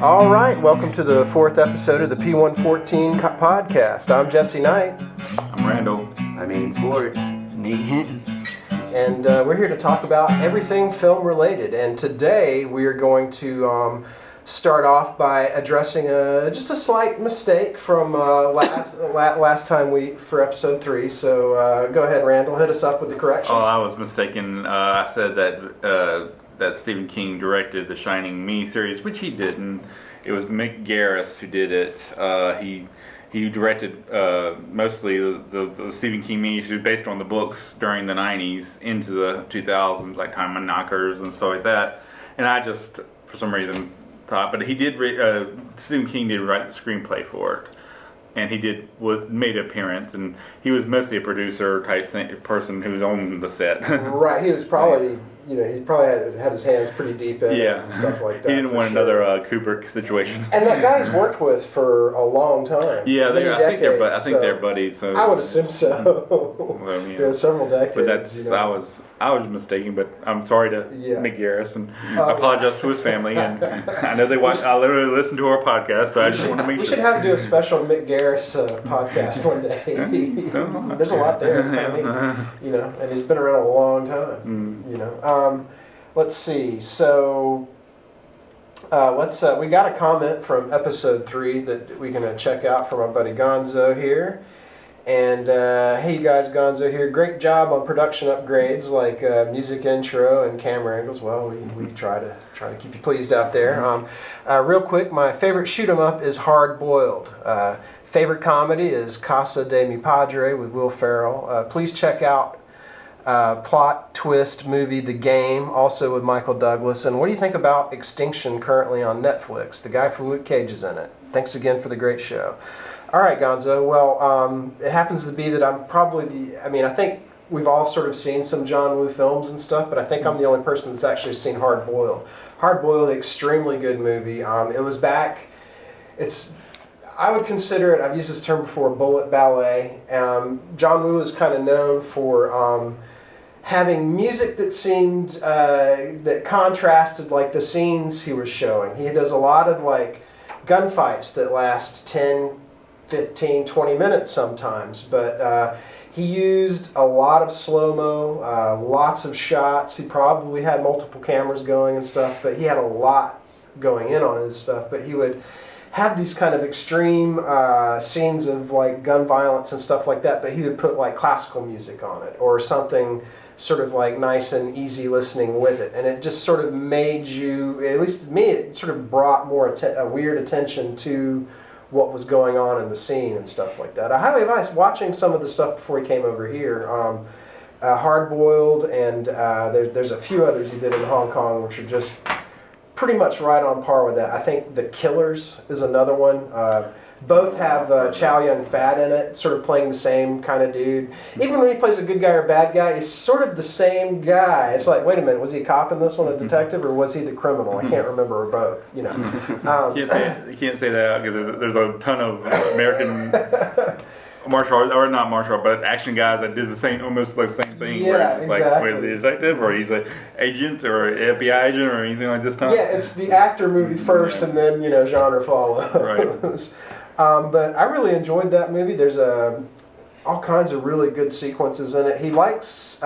All right, welcome to the fourth episode of the P114 podcast. I'm Jesse Knight. I'm Randall. I'm E04. Nate Hinton. And we're here to talk about everything film related. And today we are going to start off by addressing just a slight mistake from last time for episode 3. So go ahead, Randall, hit us up with the correction. Oh, I was mistaken. I said that Stephen King directed the Shining miniseries, which he didn't. It was Mick Garris who did it. He directed mostly the Stephen King miniseries based on the books during the 90s into the 2000s, like Time and Knockers and stuff like that. And I just, for some reason, thought, but he did. Stephen King did write the screenplay for it, and he made an appearance, and he was mostly a producer type person who was on the set. Right, he was probably. He probably had his hands pretty deep in it and stuff like that. He didn't want another Kubrick situation. And that guy he's worked with for a long time. Yeah, I think they're buddies. So. I would assume so. Well, several decades. But that's I was mistaken. But I'm sorry to Mick Garris, and I apologize to his family. And I know they watch. I literally listen to our podcast, so I just want to make sure. We should have do a special Mick Garris podcast one day. There's a lot there. It's kind of neat, and he's been around a long time. Let's see. So we got a comment from episode 3 that we're gonna check out from our buddy Gonzo here. And hey, you guys, Gonzo here. Great job on production upgrades like music intro and camera angles. Well, we try to keep you pleased out there. Real quick, my favorite shoot 'em up is Hard Boiled. Favorite comedy is Casa de Mi Padre with Will Ferrell. Please check out plot twist movie The Game, also with Michael Douglas. And what do you think about Extinction currently on Netflix? The guy from Luke Cage is in it. Thanks again for the great show. All right, Gonzo. Well, it happens to be that I'm probably I think we've all sort of seen some John Woo films and stuff, but I think I'm the only person that's actually seen Hard Boiled. Hard Boiled, extremely good movie. It was back. I would consider it, I've used this term before, bullet ballet. John Woo is kind of known for having music that seemed, that contrasted like the scenes he was showing. He does a lot of like gunfights that last 10, 15, 20 minutes sometimes, but he used a lot of slow-mo, lots of shots. He probably had multiple cameras going and stuff, but he had a lot going in on his stuff. But he would have these kind of extreme scenes of like gun violence and stuff like that, but he would put like classical music on it or something sort of like nice and easy listening with it, and it just sort of made you, at least to me, it sort of brought more a weird attention to what was going on in the scene and stuff like that. I highly advise watching some of the stuff before he came over here. Hard Boiled, and there's a few others he did in Hong Kong which are just pretty much right on par with that. I think The Killers is another one. Both have Chow Yun-fat in it, sort of playing the same kind of dude. Even when he plays a good guy or bad guy, he's sort of the same guy. It's like, wait a minute, was he a cop in this one, a detective, or was he the criminal? I can't remember, or both. You can't say that because there's a ton of American martial arts, or not martial art, but action guys that did almost the same thing. Yeah, exactly. Like, where is he a detective, or he's an agent, or an FBI agent, or anything like this time? Yeah, it's the actor movie first, and then genre follows. Right. But I really enjoyed that movie. There's all kinds of really good sequences in it. He likes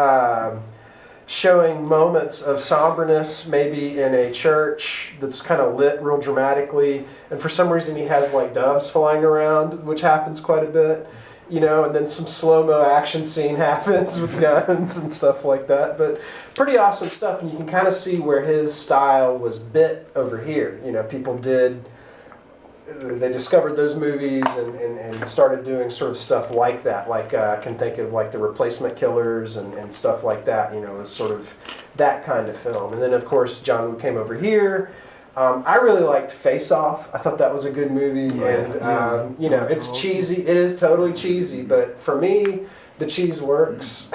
showing moments of somberness, maybe in a church that's kind of lit real dramatically, and for some reason he has like doves flying around, which happens quite a bit. And then some slow-mo action scene happens with guns and stuff like that. But pretty awesome stuff, and you can kind of see where his style was bit over here. People they discovered those movies and started doing sort of stuff like that. Like I can think of like The Replacement Killers and stuff like that, as sort of that kind of film. And then of course John Woo came over here. I really liked Face Off. I thought that was a good movie, and it's cheesy. It is totally cheesy, but for me, the cheese works.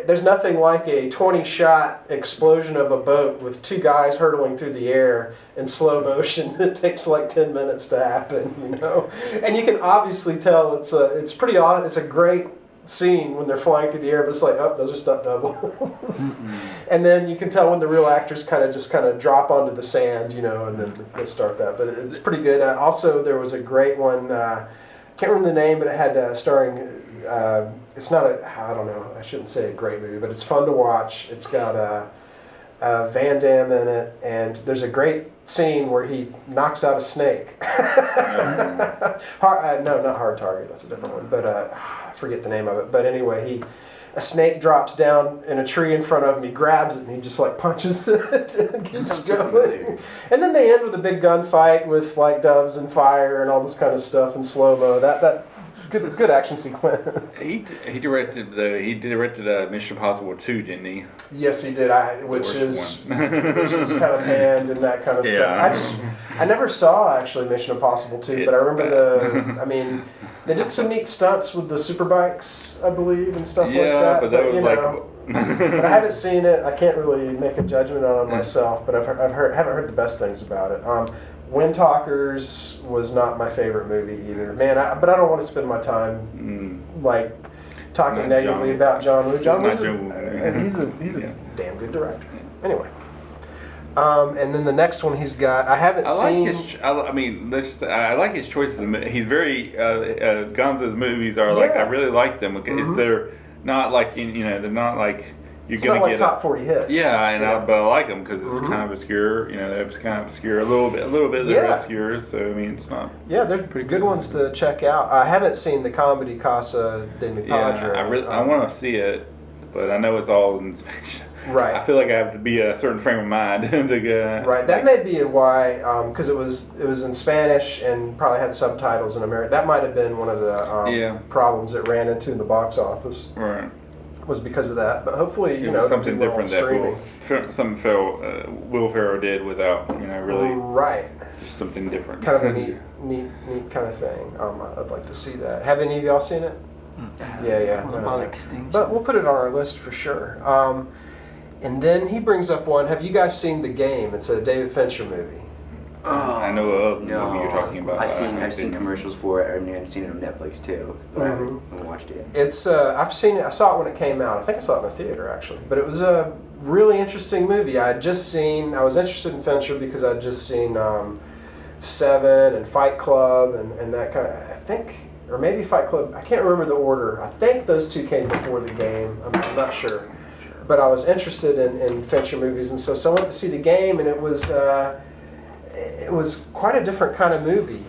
There's nothing like a 20-shot explosion of a boat with two guys hurtling through the air in slow motion that takes like 10 minutes to happen. And you can obviously tell it's a great scene when they're flying through the air, but it's like, oh, those are stunt doubles. And then you can tell when the real actors kind of drop onto the sand, you know, and then they start that. But it's pretty good. Also, there was a great one. Can't remember the name, but it had starring. It's not I don't know. I shouldn't say a great movie, but it's fun to watch. It's got Van Damme in it, and there's a great scene where he knocks out a snake. No, not Hard Target. That's a different one. But I forget the name of it. But anyway, a snake drops down in a tree in front of him. He grabs it and he just like punches it and keeps going. And then they end with a big gunfight with like doves and fire and all this kind of stuff in slow mo. That good action sequence. He directed Mission Impossible 2, didn't he? Yes, he did. Which is kind of panned and that kind of stuff. I never saw actually Mission Impossible 2, but I remember they did some neat stunts with the super bikes, I believe, and stuff like that. Yeah, but that was but I haven't seen it. I can't really make a judgment on it myself, but haven't heard the best things about it. Wind Talkers was not my favorite movie either. Man, but I don't want to spend my time like talking negatively about John Woo. John Woo's he's a damn good director. Anyway. And then the next one he's got, I like his choices. He's very Gonzo's movies are like I really like them because they're not like they're not like you're gonna get top 40 hits. Yeah, but I like them because it's kind of obscure. It's kind of obscure a little bit. They're obscure, so I mean it's not. Yeah, they're pretty good ones to check out. I haven't seen the comedy Casa de Mi Padre. Yeah, I want to see it, but I know it's all in Spanish. Right. I feel like I have to be a certain frame of mind to go. Right. That may be why, because it was in Spanish and probably had subtitles in American. That might have been one of the problems it ran into in the box office. Right. Was because of that, but hopefully something different that Will Ferrell did without really just something different. Kind of a neat kind of thing. I'd like to see that. Have any of y'all seen it? But we'll put it on our list for sure. And then he brings up one. Have you guys seen The Game? It's a David Fincher movie. I know of the movie you're talking about. I've seen commercials for it, and I've seen it on Netflix too, but I haven't watched it. It's I've seen it. I saw it when it came out. I think I saw it in the theater actually. But it was a really interesting movie. I was interested in Fincher because I'd just seen Seven and Fight Club and that kind of. I think, or maybe Fight Club. I can't remember the order. I think those two came before The Game. I'm not sure. But I was interested in Fincher movies, and so I went to see The Game, and it was quite a different kind of movie.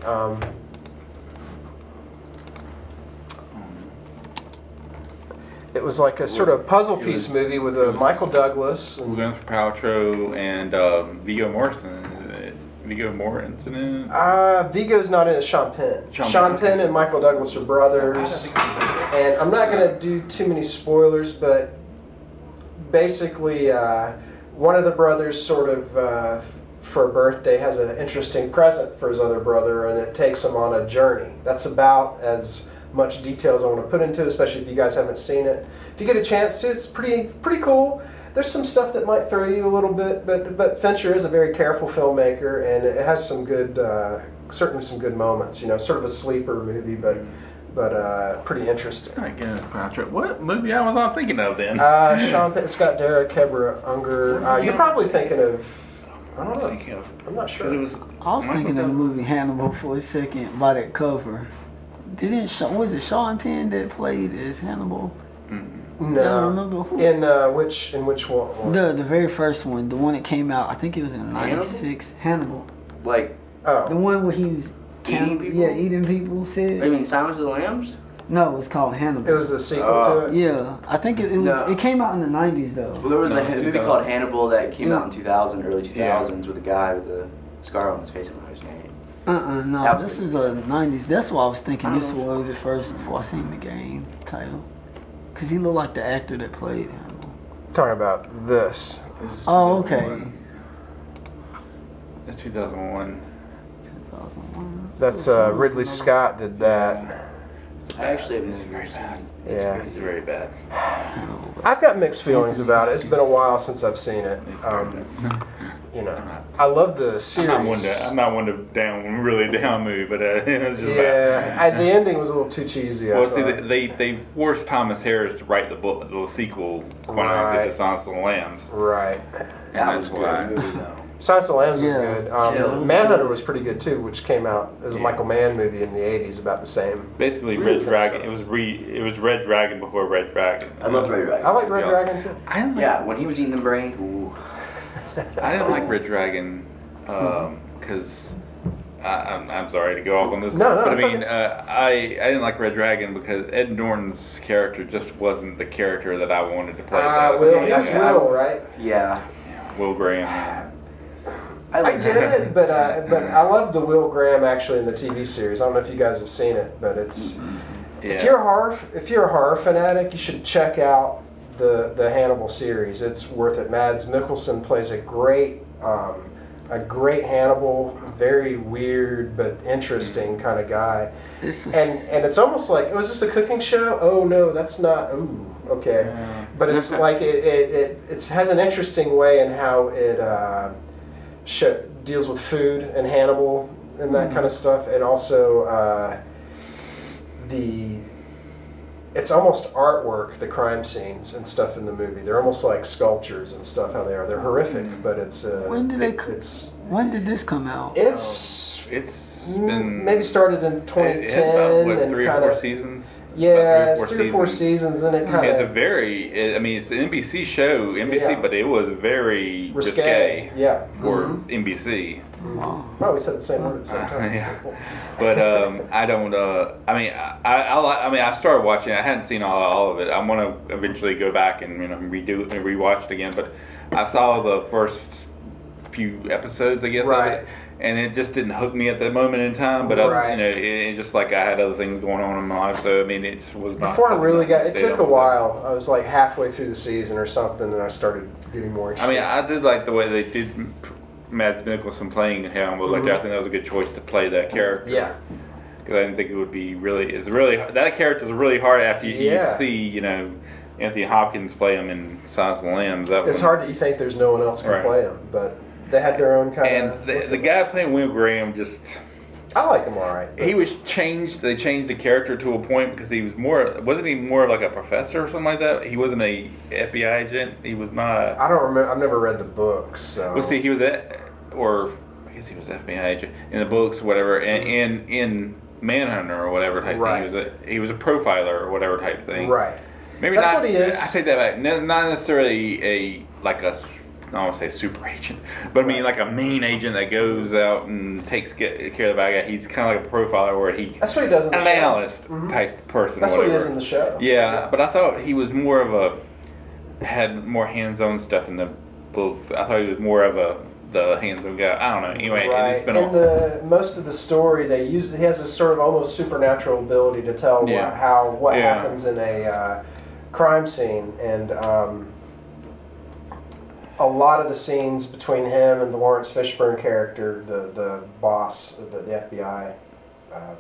It was like a sort of puzzle piece movie with Michael Douglas and Gwyneth Paltrow and Viggo Mortensen. Viggo Mortensen in it? Viggo's not in it. Sean Penn. Sean Penn and Michael Douglas are brothers. And I'm not going to do too many spoilers, but basically, one of the brothers sort of, for a birthday, has an interesting present for his other brother, and it takes him on a journey. That's about as much detail as I want to put into it, especially if you guys haven't seen it. If you get a chance to, it's pretty cool. There's some stuff that might throw you a little bit, but Fincher is a very careful filmmaker, and it has some good, certainly some good moments. Sort of a sleeper movie, but pretty interesting. What movie I was not thinking of then? Sean Penn. It's got Dara Kebra Unger. You're probably thinking of. I don't know. I'm not sure. I was thinking of the movie Hannibal for a second by that cover. Was it Sean Penn that played as Hannibal? No. I don't remember who. In which one? The very first one, the one that came out. I think it was in '96. Hannibal. Like the one where he was eating people. Yeah, eating people. I mean, Silence of the Lambs. No, it's called Hannibal. It was the sequel to it? Yeah. I think it was. No. It came out in the 90s, though. Well, there was a movie called Hannibal that came out in 2000, early 2000s, with a guy with a scar on his face. I don't know his name. No. This is a 90s. That's why I was thinking this was at first before I seen The Game title. Because he looked like the actor that played Hannibal. Talking about this. Oh, okay. That's 2001. 2001. That's Ridley Scott did that. I actually haven't seen it. It's very bad. I've got mixed feelings about it. It's been a while since I've seen it. you know, I love the series. I'm not one to really down movie, but it was just the ending was a little too cheesy. Well, see, they forced Thomas Harris to write the sequel, to Silence of the Lambs. Right. That was a good movie, though. Silence of the Lambs was good. Yeah. Manhunter was pretty good too, which came out as a Michael Mann movie in the '80s, about the same. Basically, Red Dragon. It was Red Dragon before Red Dragon. I loved Red Dragon. I like Red Dragon too. When he was eating the brain. Ooh. I didn't like Red Dragon because I'm sorry to go off on this. No, but I it's mean, okay. I didn't like Red Dragon because Ed Norton's character just wasn't the character that I wanted to play. Will, right? Yeah. Will Graham. I get it, but I love the Will Graham actually in the TV series. I don't know if you guys have seen it, but it's if you're a horror fanatic, you should check out the Hannibal series. It's worth it. Mads Mikkelsen plays a great Hannibal, very weird but interesting kind of guy. And it's almost like, was this a cooking show? Oh no, that's not. Ooh, okay. Yeah. But it's like it has an interesting way in how it deals with food and Hannibal and that kind of stuff, and also it's almost artwork, the crime scenes and stuff in the movie. They're almost like sculptures and stuff, how they are. They're horrific, but it's when did this come out? It's been maybe started in 2010. It had about, and 3 or 4 seasons? Yeah, it's 3 or 4 seasons, and it kind of... It's it's an NBC show, but it was very risque for NBC. Wow. Oh, we said the same word at the same time. But I don't. I started watching. I hadn't seen all of it. I want to eventually go back and rewatch it again. But I saw the first few episodes, I guess, of it, and it just didn't hook me at the moment in time. But it just like I had other things going on in my life, so I mean, it just was not. Before I really got, it took a while. I was like halfway through the season or something, and I started getting more interested. I did like the way they did Mads Mikkelsen playing him. I think that was a good choice to play that character. Yeah. Because I didn't think it would be that character's really hard after you see Anthony Hopkins play him in Silence of the Lambs. It's hard that you think there's no one else can play him, but they had their own kind of... And the guy playing Will Graham just... I like him all right. He was changed. They changed the character to a point because he was wasn't he more like a professor or something like that? He wasn't a FBI agent. He was not. I don't remember. I've never read the books. So. Well, see, he was I guess he was an FBI agent in the books, or whatever, and in Manhunter or whatever type thing. He was a profiler or whatever type thing. Right. Maybe that's not, what he is. I take that back. Not necessarily I don't want to say super agent, but I mean like a main agent that goes out and takes care of the bad guy. He's kind of like a profiler where that's what he does in the show. An analyst type person. That's what he is in the show. Yeah, but I thought he was more of had more hands-on stuff in the book. I thought he was more of the hands-on guy. I don't know. Anyway, it's been most of the story he has this sort of almost supernatural ability to tell what happens in a crime scene, and a lot of the scenes between him and the Lawrence Fishburne character, the boss, the FBI. I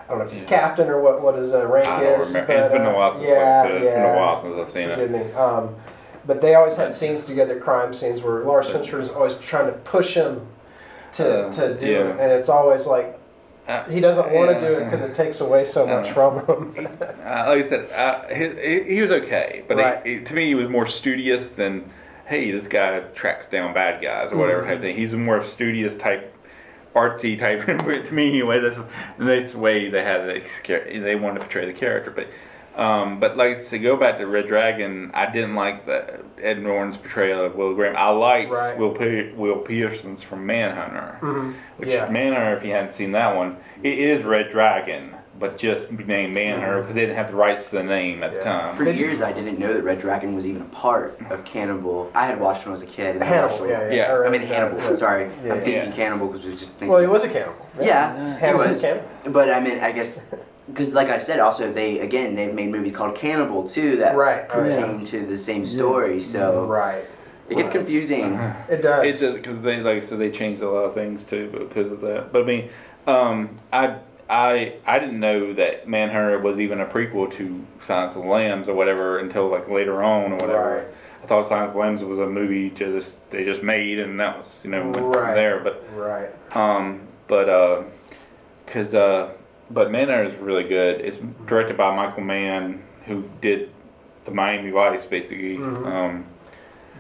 don't know if he's a captain or what his rank is. But, it's been a while since it's been a while since I've seen it. But they always had scenes together, crime scenes, where Lawrence Fishburne is always trying to push him to do it, and it's always like he doesn't want to do it because it takes away so much from him. Like I said, he was okay, but to me he was more studious than, hey, this guy tracks down bad guys or whatever type thing. He's a more studious type, artsy type. To me, anyway, that's the way they had they wanted to portray the character. But like I said, go back to Red Dragon. I didn't like Ed Norton's portrayal of Will Graham. I liked Will Pearson's from Manhunter, which Manhunter, if you hadn't seen that one, it is Red Dragon, but just named Manhunter because they didn't have the rights to the name at the time. For years, I didn't know that Red Dragon was even a part of Cannibal. I had watched when I was a kid. Hannibal, I mean Hannibal. Sorry, I'm thinking Cannibal because we were just thinking. Well, he was a cannibal. He was. But I mean, I guess because, like I said, also they've made movies called Cannibal too that pertain to the same story. So it gets confusing. It does. It does because they, like I said, they changed a lot of things too because of that. But I mean, I didn't know that Manhunter was even a prequel to Silence of the Lambs or whatever until like later on or whatever. I thought Silence of the Lambs was a movie they just made, and that was went from there. But but Manhunter is really good. It's directed by Michael Mann, who did the Miami Vice, basically.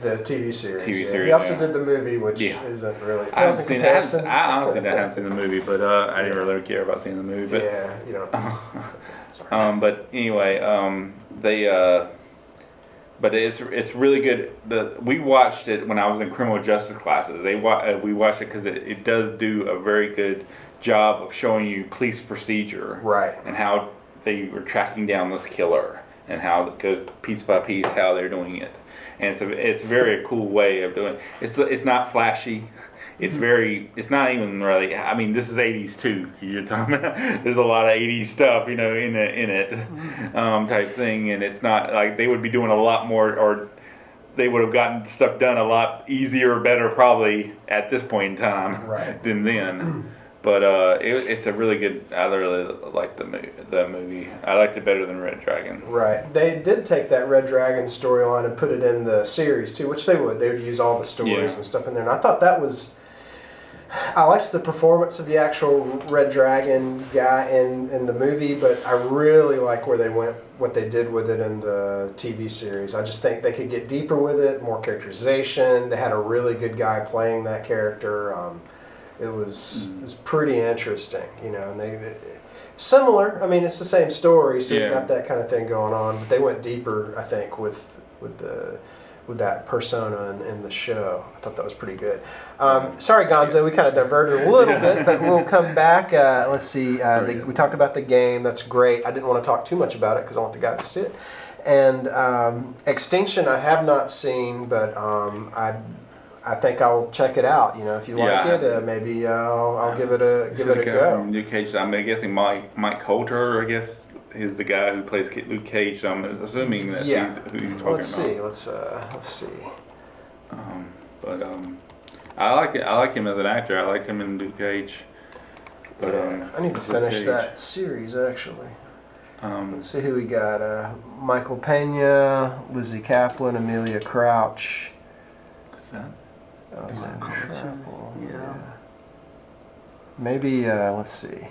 The TV series. He also did the movie, which isn't really. I honestly haven't seen the movie, but I didn't really care about seeing the movie. But you know. But anyway, but it's really good. We watched it when I was in criminal justice classes. We watched it because it does do a very good job of showing you police procedure, and how they were tracking down this killer, and how it goes piece by piece how they're doing it. And it's a very cool way of doing it. It's not flashy. It's not even really. I mean, this is '80s too. You're talking about. There's a lot of '80s stuff, in it, type thing. And it's not like they would be doing a lot more, or they would have gotten stuff done a lot easier, better, probably at this point in time than then. But it's a really good. I really liked the movie. I liked it better than Red Dragon. Right. They did take that Red Dragon storyline and put it in the series too, which they would. They would use all the stories and stuff in there. And I thought that was. I liked the performance of the actual Red Dragon guy in the movie, but I really like where they went, what they did with it in the TV series. I just think they could get deeper with it, more characterization. They had a really good guy playing that character. It was pretty interesting, and they similar. I mean, it's the same story, so you got that kind of thing going on. But they went deeper, I think, with that persona in the show. I thought that was pretty good. Sorry, Gonzo, we kind of diverted a little bit, but we'll come back. Let's see. We talked about the game. That's great. I didn't want to talk too much about it because I want the guys to see it. And Extinction, I have not seen, but I think I'll check it out. If you like it, maybe I'll give it a go. From Luke Cage. I'm guessing Mike Coulter, I guess, is the guy who plays Luke Cage. So I'm assuming that's who he's talking about. Let's see. I like him as an actor. I liked him in Luke Cage. But I need to finish that series actually. Let's see who we got. Michael Pena, Lizzie Kaplan, Amelia Crouch. What's that? Maybe, let's see.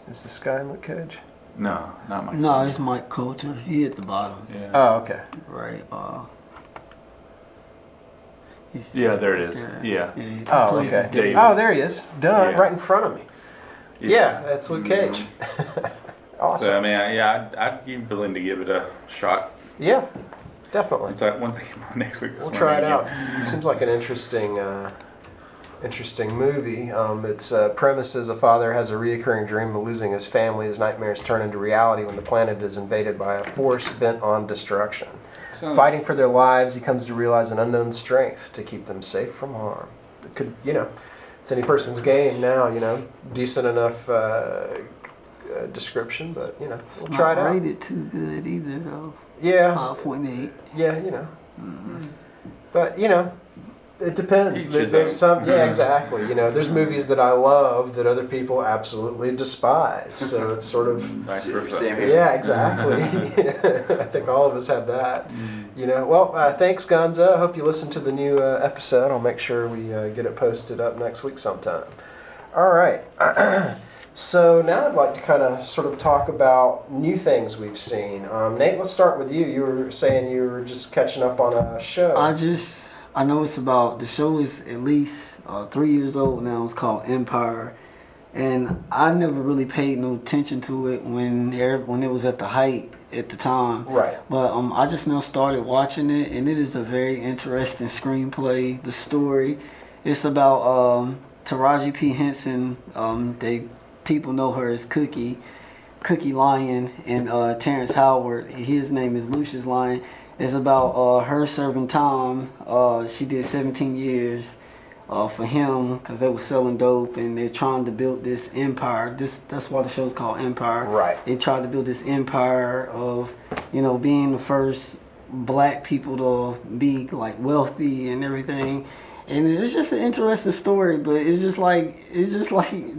Is this guy in Luke Cage? No, not Mike. No, it's Mike Coulter. He at the bottom. Yeah. Oh, okay. Right. There it is. Yeah. Oh, okay. Oh, there he is. Done, right in front of me. Yeah, that's Luke Cage. Awesome. So, I mean, I'd be willing to give it a shot. Yeah. Definitely. It's like once I come on next week. We'll try it out. It seems like an interesting movie. Its premise is a father has a reoccurring dream of losing his family. His nightmares turn into reality when the planet is invaded by a force bent on destruction. Fighting for their lives, he comes to realize an unknown strength to keep them safe from harm. It could, it's any person's game now. Decent enough description, but we'll try it out. Not rated too good either, though. Yeah. 5.8. Yeah, But it depends. There's some. Yeah, exactly. There's movies that I love that other people absolutely despise. So it's sort of. Same here. Yeah, exactly. I think all of us have that. Well, thanks, Gonzo. I hope you listen to the new episode. I'll make sure we get it posted up next week sometime. All right. So now I'd like to kind of sort of talk about new things we've seen. Nate, let's start with you. You were saying you were just catching up on a show. I know it's about, the show is at least 3 years old now. It's called Empire. And I never really paid no attention to it when it was at the height at the time. Right. But I just now started watching it, and it is a very interesting screenplay. The story, it's about Taraji P. Henson. People know her as Cookie Lyon, and Terrence Howard. His name is Lucius Lyon. It's about her serving time. She did 17 years for him because they were selling dope, and they're trying to build this empire. That's why the show's called Empire. Right. They tried to build this empire of, being the first black people to be like wealthy and everything. And it's just an interesting story, but it's just like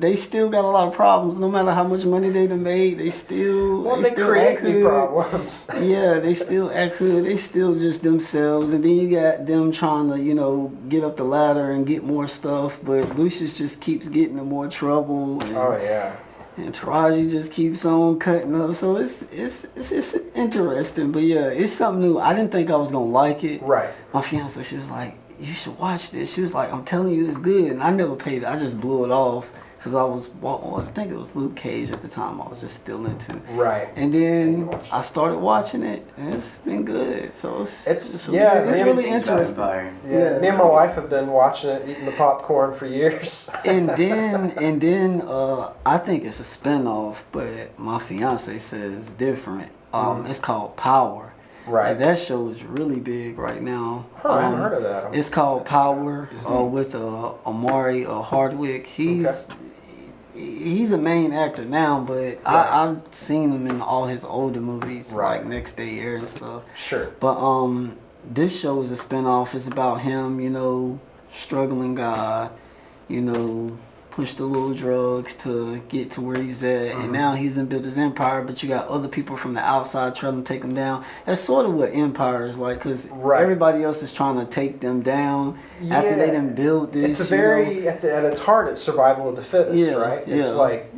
they still got a lot of problems. No matter how much money they done made, they still create new problems. Yeah, they still act hood. They still just themselves, and then you got them trying to get up the ladder and get more stuff. But Lucius just keeps getting in more trouble. And, and Taraji just keeps on cutting up. So it's interesting, but yeah, it's something new. I didn't think I was gonna like it. Right. My fiance, she was like, you should watch this. She was like, I'm telling you, it's good. And I never paid it. I just blew it off because I think it was Luke Cage at the time I was just still into. Right. And then I started watching it, and it's been good. So it's really interesting. Yeah. Me and my wife have been watching it, eating the popcorn for years. and then I think it's a spinoff, but my fiance says it's different. It's called Power. Right. And that show is really big right now. I haven't heard of that. It's called Power with Amari Hardwick. He's a main actor now, but I've seen him in all his older movies, like Next Day Air and stuff. Sure. But this show is a spinoff. It's about him, struggling guy, pushed a little drugs to get to where he's at, and now he's built his empire, but you got other people from the outside trying to take him down. That's sort of what Empire is like, because everybody else is trying to take them down after they done built this. It's a very, at its heart, it's survival of the fittest, right? It's like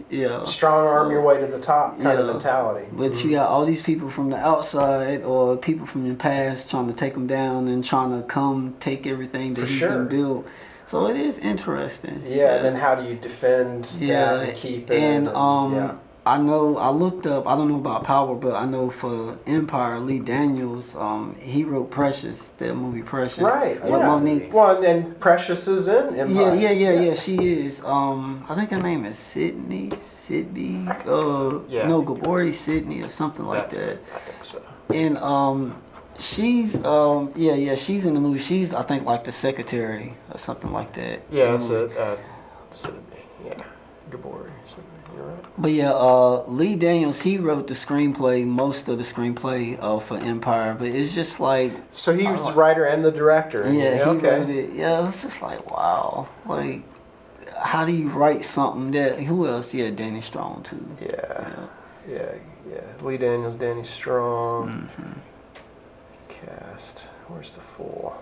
strong arm your way to the top kind of mentality. But you got all these people from the outside or people from the past trying to take them down and trying to come take everything that he's been built. So it is interesting. Yeah, and then how do you defend that and keep it? And I know, I looked up, I don't know about Power, but I know for Empire, Lee Daniels, he wrote Precious, that movie Precious. Right, Monique. Well, and Precious is in Empire. Yeah, she is. I think her name is Sydney. No, Gabori Sydney or something like that. I think so. And she's she's in the movie. She's, I think, like the secretary or something like that. Yeah, that's it. Sydney. Yeah, Gabori. You're right. But Lee Daniels, he wrote the screenplay, most of the screenplay for Empire. But it's just like, so he was the writer and the director. Yeah, he wrote it. Yeah, it's just like, wow, like, how do you write something that? Who else? Yeah, Danny Strong too. Yeah. Lee Daniels, Danny Strong. Cast. Where's the full?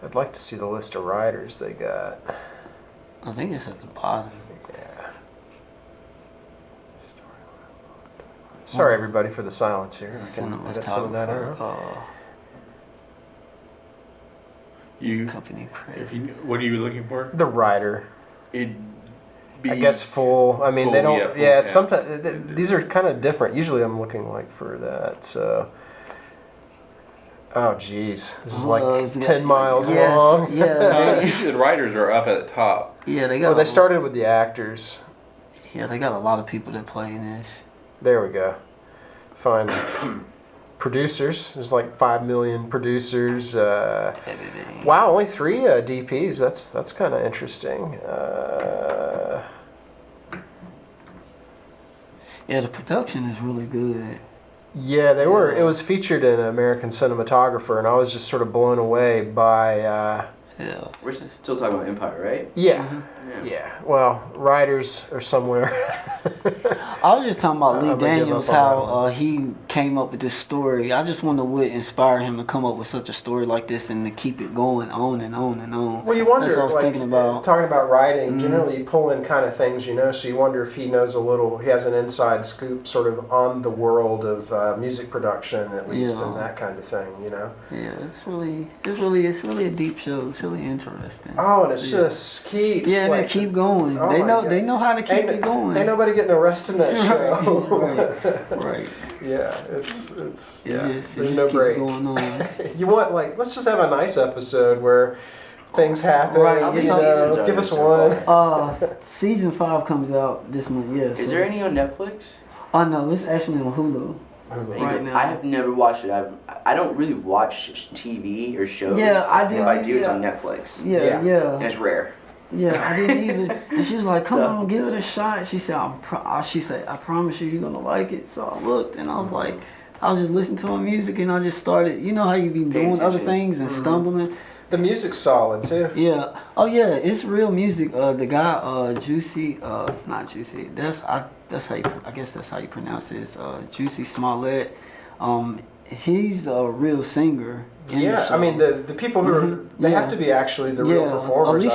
I'd like to see the list of writers they got. I think it's at the bottom. Yeah. Sorry, everybody, for the silence here. Cinematographer. Company credits. What are you looking for? The writer. I guess full. I mean, they don't. Yeah, sometimes these are kind of different. Usually, I'm looking for that. So. Oh, geez. This is like 10 miles long. Yeah. The writers are up at the top. Yeah, they got. They started with the actors. Yeah, they got a lot of people that play in this. There we go. Fine. Producers. There's like 5 million producers. Wow, only 3 DPs. That's kind of interesting. Yeah, the production is really good. Yeah, they were. It was featured in American Cinematographer, and I was just sort of blown away by. We're still talking about Empire, right? Yeah. Yeah. Well, writers are somewhere. I was just talking about Lee Daniels, how he came up with this story. I just wonder what inspired him to come up with such a story like this and to keep it going on and on and on. Well, you wonder. That's what I was thinking about. Talking about writing, generally you pull in kind of things, so you wonder if he knows he has an inside scoop sort of on the world of music production, at least, and that kind of thing, Yeah, it's really a deep show. It's really interesting. Oh, and it's just keeps. Yeah, they keep going. Oh they know how to keep it going. Ain't nobody getting arrested in that show. Right. Yeah, it's there's no keeps break. Going on. You want let's just have a nice episode where things happen. Right. Give us one. Season 5 comes out this month. Yes. Is there any on Netflix? Oh no, it's actually on Hulu. Right now. I have never watched it. I don't really watch TV or shows. Yeah, I do. If I do, it's on Netflix. Yeah. And it's rare. Yeah, I didn't either. And she was like, "Come on, give it a shot." She said, "I promise you, you're gonna like it." So I looked, and I was like, I was just listening to her music, and I just started. You know how you be doing other things and stumbling. The music's solid too. Yeah. Oh yeah, it's real music. The guy, Juicy, not Juicy. That's how you, I guess that's how you pronounce it. Juicy Smollett. He's a real singer. Yeah, I mean the people who are, they have to be actually the real performers.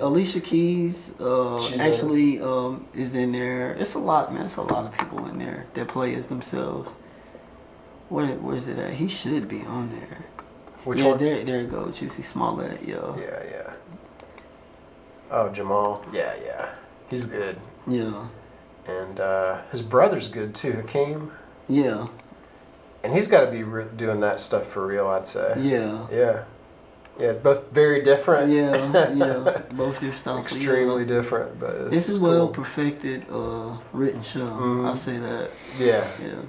Alicia Keys actually is in there. It's a lot, man. It's a lot of people in there that play as themselves. Where's it at? He should be on there. Which one? There you go, Juicy Smollett, yo. Yeah. Oh, Jamal. Yeah. He's good. Yeah. And his brother's good too, Hakeem. Yeah. And he's got to be doing that stuff for real, I'd say. Yeah. Yeah, both very different. Yeah. Both different styles. Extremely different, but this is well perfected written show. I'll say that. Yeah.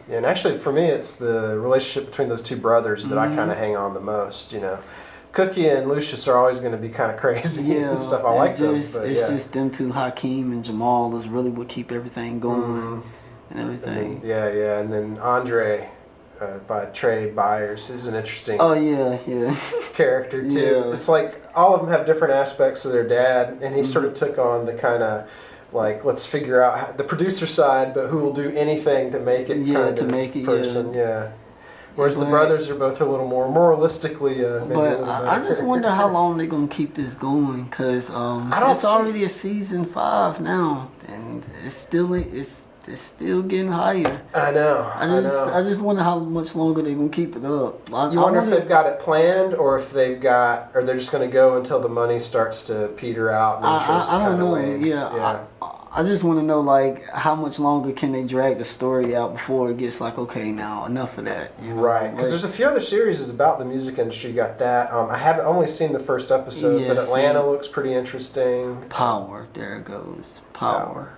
And actually, for me, it's the relationship between those two brothers that I kind of hang on the most. You know, Cookie and Lucius are always going to be kind of crazy and stuff. I like them. But it's just them two, Hakeem and Jamal, is really what keep everything going and everything. And then, and then Andre. By Trey Byers, who's an interesting character too. Yeah. It's like all of them have different aspects of their dad, and he sort of took on the kind of like, let's figure out the producer side, but who will do anything to make it kind of person. Yeah. Whereas the brothers are both a little more moralistically. But I just wonder how long they're gonna keep this going, because it's already a season 5 now, and it's still getting higher. I know. I just wonder how much longer they're gonna keep it up. You wonder if they've got it planned, or if they're just gonna go until the money starts to peter out and interest I don't know. wanes. Yeah. I just want to know, like, how much longer can they drag the story out before it gets like, okay, now enough of that. You know? Right, because there's a few other series about the music industry. You got that. I haven't only seen the first episode, but Atlanta looks pretty interesting. Power, there it goes. Power.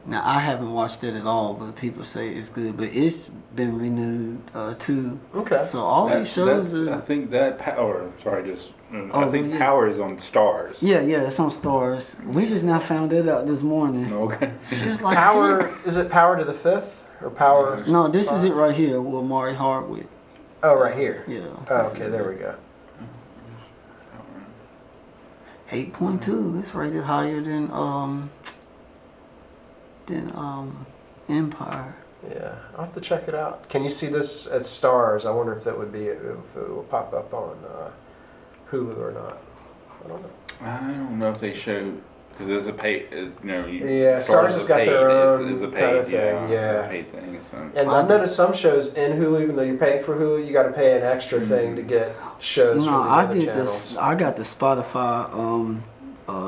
Now, I haven't watched it at all, but people say it's good. But it's been renewed too. Okay. So all these shows I think that Power. Sorry, I think Power is on Stars. Yeah, it's on Stars. We just now found it out this morning. Okay. She's like, Power. Is it Power to the Fifth or Power? No, this is it right here with Maury Hardwick. Oh, right here. Yeah. Oh, okay, there we go. 8.2. It's rated higher than Empire. Yeah, I'll have to check it out. Can you see this at Stars? I wonder if that would be, if it will pop up on Hulu or not. I don't know. I don't know if they show, because there's a pay, Stars has got their own is a paid, kind of thing. A paid thing. So. And I've noticed some shows in Hulu, even though you're paying for Hulu, you got to pay an extra thing to get shows from these other channels. I got the Spotify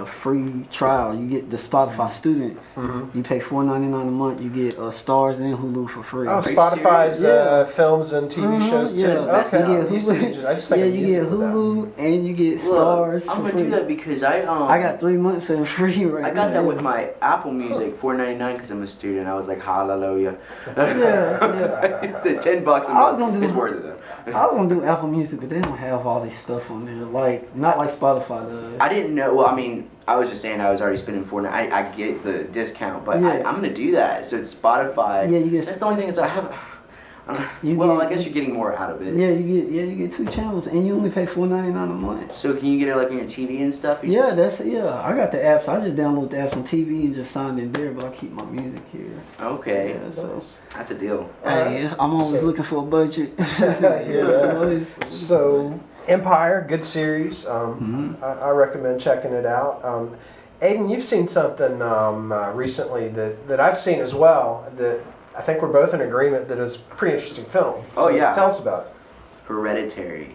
free trial. You get the Spotify student. You pay $4.99 a month. You get Stars and Hulu for free. Oh, Spotify's films and TV shows too. Okay. I just think you get Hulu and you get Stars. I'm gonna do that because I got 3 months in free right now. I got that with my Apple Music, $4.99 because I'm a student. I was like, hallelujah. It's $10 a month. It's worth it though. I was gonna do Apple Music, but they don't have all this stuff on there. Like, not like Spotify does. I didn't know. Well, I mean, I was just saying I was already spending $4.99. I get the discount, but I'm gonna do that. So it's Spotify. Yeah, you get. That's the only thing is I have. I guess you're getting more out of it. Yeah, you get 2 channels, and you only pay $4.99 a month. So can you get it like on your TV and stuff? I got the apps. I just download the apps on TV and just signed in there, but I keep my music here. Okay. Yeah, so that's a deal. Hey, I'm always looking for a budget. So Empire, good series. I recommend checking it out. Aiden, you've seen something recently that I've seen as well that I think we're both in agreement that is a pretty interesting film. So tell us about it. Hereditary.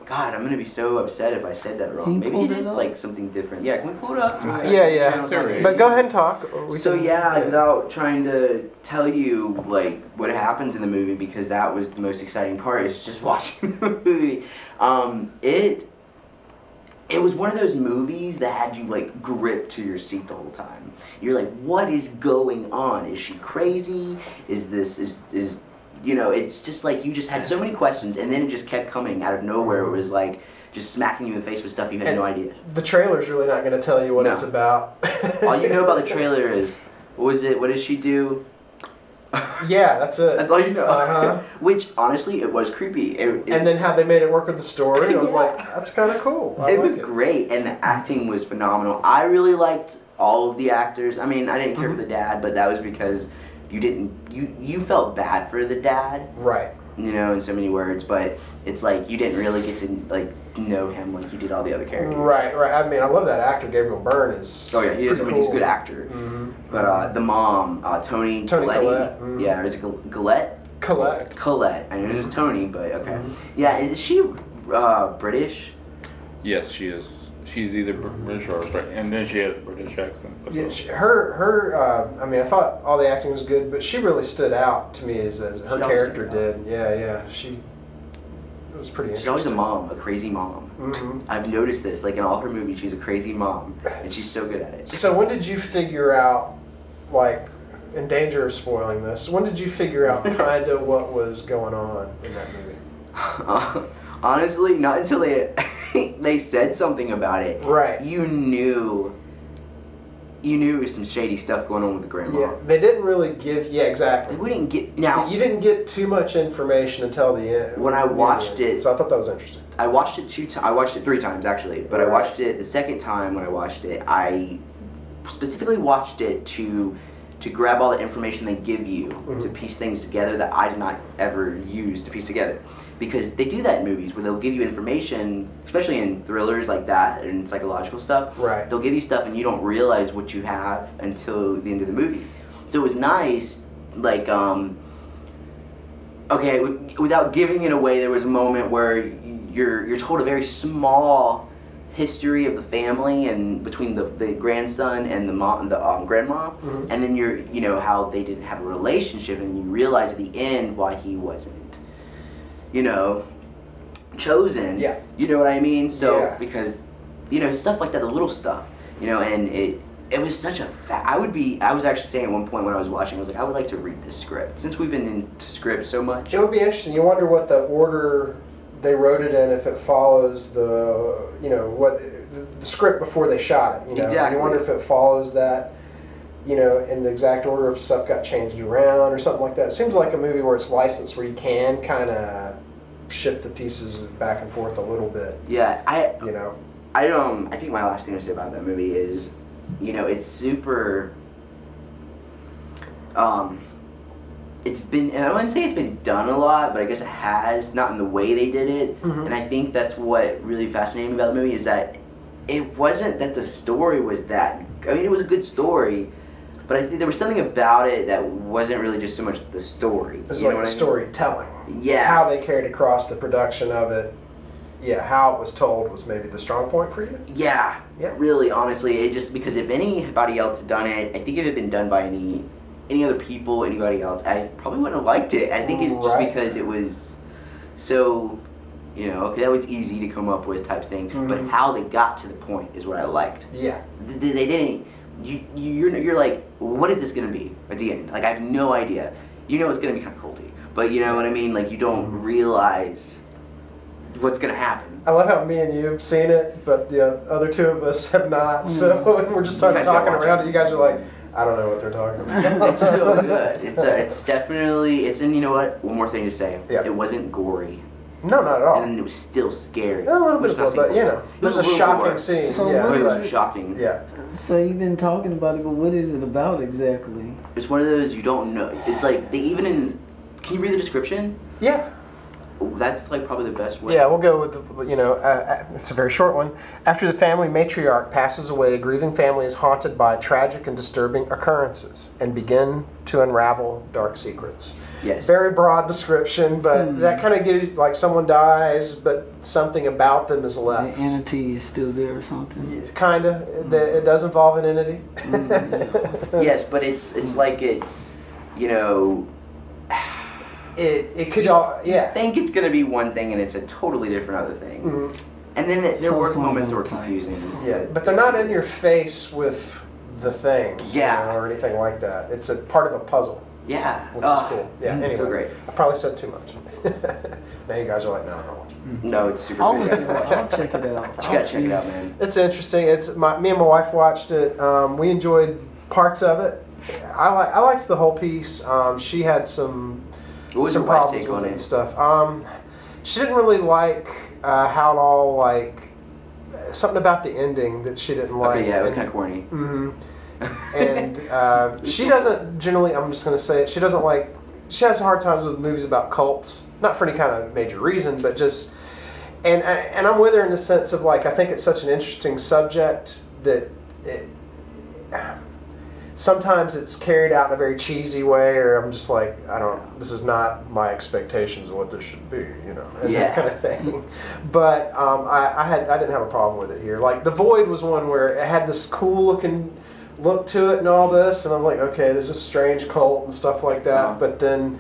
God, I'm gonna be so upset if I said that wrong. Maybe it is like something different. Yeah, can we pull it up? But go ahead and talk. Without trying to tell you like what happens in the movie, because that was the most exciting part, is just watching the movie. It was one of those movies that had you like gripped to your seat the whole time. You're like, what is going on? Is she crazy? Is it's just like you just had so many questions, and then it just kept coming out of nowhere. It was like just smacking you in the face with stuff you had no idea. The trailer's really not going to tell you what it's about. All you know about the trailer is, what was it? What did she do? Yeah, that's it. That's all you know. Uh-huh. Which, honestly, it was creepy. And then how they made it work with the story, I was like, that's kind of cool. I It like was great, and the acting was phenomenal. I really liked all of the actors. I mean, I didn't care for the dad, but that was because you felt bad for the dad, Right. you know, in so many words. But it's like you didn't really get to like know him like you did all the other characters. Right. I mean, I love that actor. Gabriel Byrne is. Oh yeah, he's pretty a cool. good actor. Mm-hmm. But the mom, Tony Collette. Collette. Mhm. Yeah, or is it Gillette? Collect. Colette. I know it was Tony, but okay. Mm-hmm. Yeah, is she British? Yes, she is. She's either British or Australian, and then she has a British accent. Yeah, I mean, I thought all the acting was good, but she really stood out to me as her She always character stands did. Yeah, it was pretty She's always a interesting. mom, a crazy mom. Mm-hmm. I've noticed this, like in all her movies, she's a crazy mom, and she's so good at it. So when did you figure out, like, in danger of spoiling this, when did you figure out kind of what was going on in that movie? Honestly, not until they said something about it. Right. You knew there was some shady stuff going on with the grandma. Yeah, they didn't really give. Yeah, exactly. We didn't get now. You didn't get too much information until the end. When I watched it- so I thought that was interesting. I watched it I watched it 3 times actually, but I Right. watched it the second time when I watched it. I specifically watched it to grab all the information they give you to piece things together that I did not ever use to piece together. Because they do that in movies where they'll give you information, especially in thrillers like that and psychological stuff. Right. They'll give you stuff and you don't realize what you have until the end of the movie. So it was nice, like, okay, without giving it away, there was a moment where you're told a very small history of the family and between the grandson and the grandma, and then you know how they didn't have a relationship, and you realize at the end why he wasn't, you know, chosen. Yeah. You know what I mean? So Yeah. because, you know, stuff like that, the little stuff, you know, and it was such a I was actually saying at one point when I was watching, I was like, I would like to read this script since we've been into scripts so much. It would be interesting. You wonder what the order they wrote it in, if it follows the, you know, what the script before they shot it. You know, Exactly. You wonder if it follows that, you know, in the exact order, if stuff got changed around or something like that. It seems like a movie where it's licensed, where you can kind of shift the pieces back and forth a little bit. Yeah, You know. I think my last thing to say about that movie is, you know, it's super. It's been, and I wouldn't say it's been done a lot, but I guess it has, not in the way they did it. Mhm. And I think that's what really fascinated me about the movie is that it wasn't that the story was that. I mean, it was a good story, but I think there was something about it that wasn't really just so much the story. It's You know like what the I mean? storytelling. Yeah. How they carried across the production of it. Yeah, how it was told was maybe the strong point for you. Yeah, Yeah. really, honestly, it just because if anybody else had done it, I think if it had been done by any other people, anybody else, I probably wouldn't have liked it. I think it's just Right. because it was so, you know, okay, that was easy to come up with type thing, but Mhm. how they got to the point is what I liked. Yeah. They didn't. You're like, what is this gonna be at the end? Like, I have no idea. You know, it's gonna be kind of culty, but you know what I mean. Like, you don't realize what's gonna happen. I love how me and you have seen it, but the other two of us have not. So we're just talking guys gotta watch around it. it. You guys are like, I don't know what they're talking about. It's so good. It's definitely. And you know what? One more thing to say. Yeah. It wasn't gory, No, not at all. and it was still scary. A little bit Which of not both, but saying you gory. know, it was a little shocking gore. scene. So Yeah, what It is but- was shocking. yeah. So you've been talking about it, but what is it about exactly? It's one of those you don't know. It's like they even in. Can you read the description? Yeah. That's like probably the best way. Yeah, we'll go with it's a very short one. After the family matriarch passes away, a grieving family is haunted by tragic and disturbing occurrences and begin to unravel dark secrets. Yes. Very broad description, but that kind of gives, like, someone dies, but something about them is The left. entity is still there or something. Kind of. It does involve an entity. Yes, but it's like it's, you know. It could all, yeah. I think it's gonna be one thing and it's a totally different other thing. Mhm. And then there So were it's one moments that more were time. confusing. Yeah, but they're not in your face with the thing, Yeah. or anything like that. It's a part of a puzzle, Yeah. which is cool. Yeah. Anyway, So great. I probably said too much. Now you guys are like, no, I'm not watching. No, it's super I'll, great. I'll check it out. You gotta check it out, man. It's interesting. Me and my wife watched it. We enjoyed parts of it. I liked the whole piece. She had some What was your wife's problems take with on it it? and stuff. She didn't really like how it all like something about the ending that she didn't like. Okay, yeah, it was kind of corny. Mm-hmm. And she doesn't generally. I'm just going to say it. She doesn't like. She has hard times with movies about cults. Not for any kind of major reason, but just. And I'm with her in the sense of like I think it's such an interesting subject that sometimes it's carried out in a very cheesy way, or I'm just like this is not my expectations of what this should be, and that kind of thing. But I didn't have a problem with it here. Like The Void was one where it had this cool looking look to it and all this, and I'm like, okay, this is a strange cult and stuff like that. But then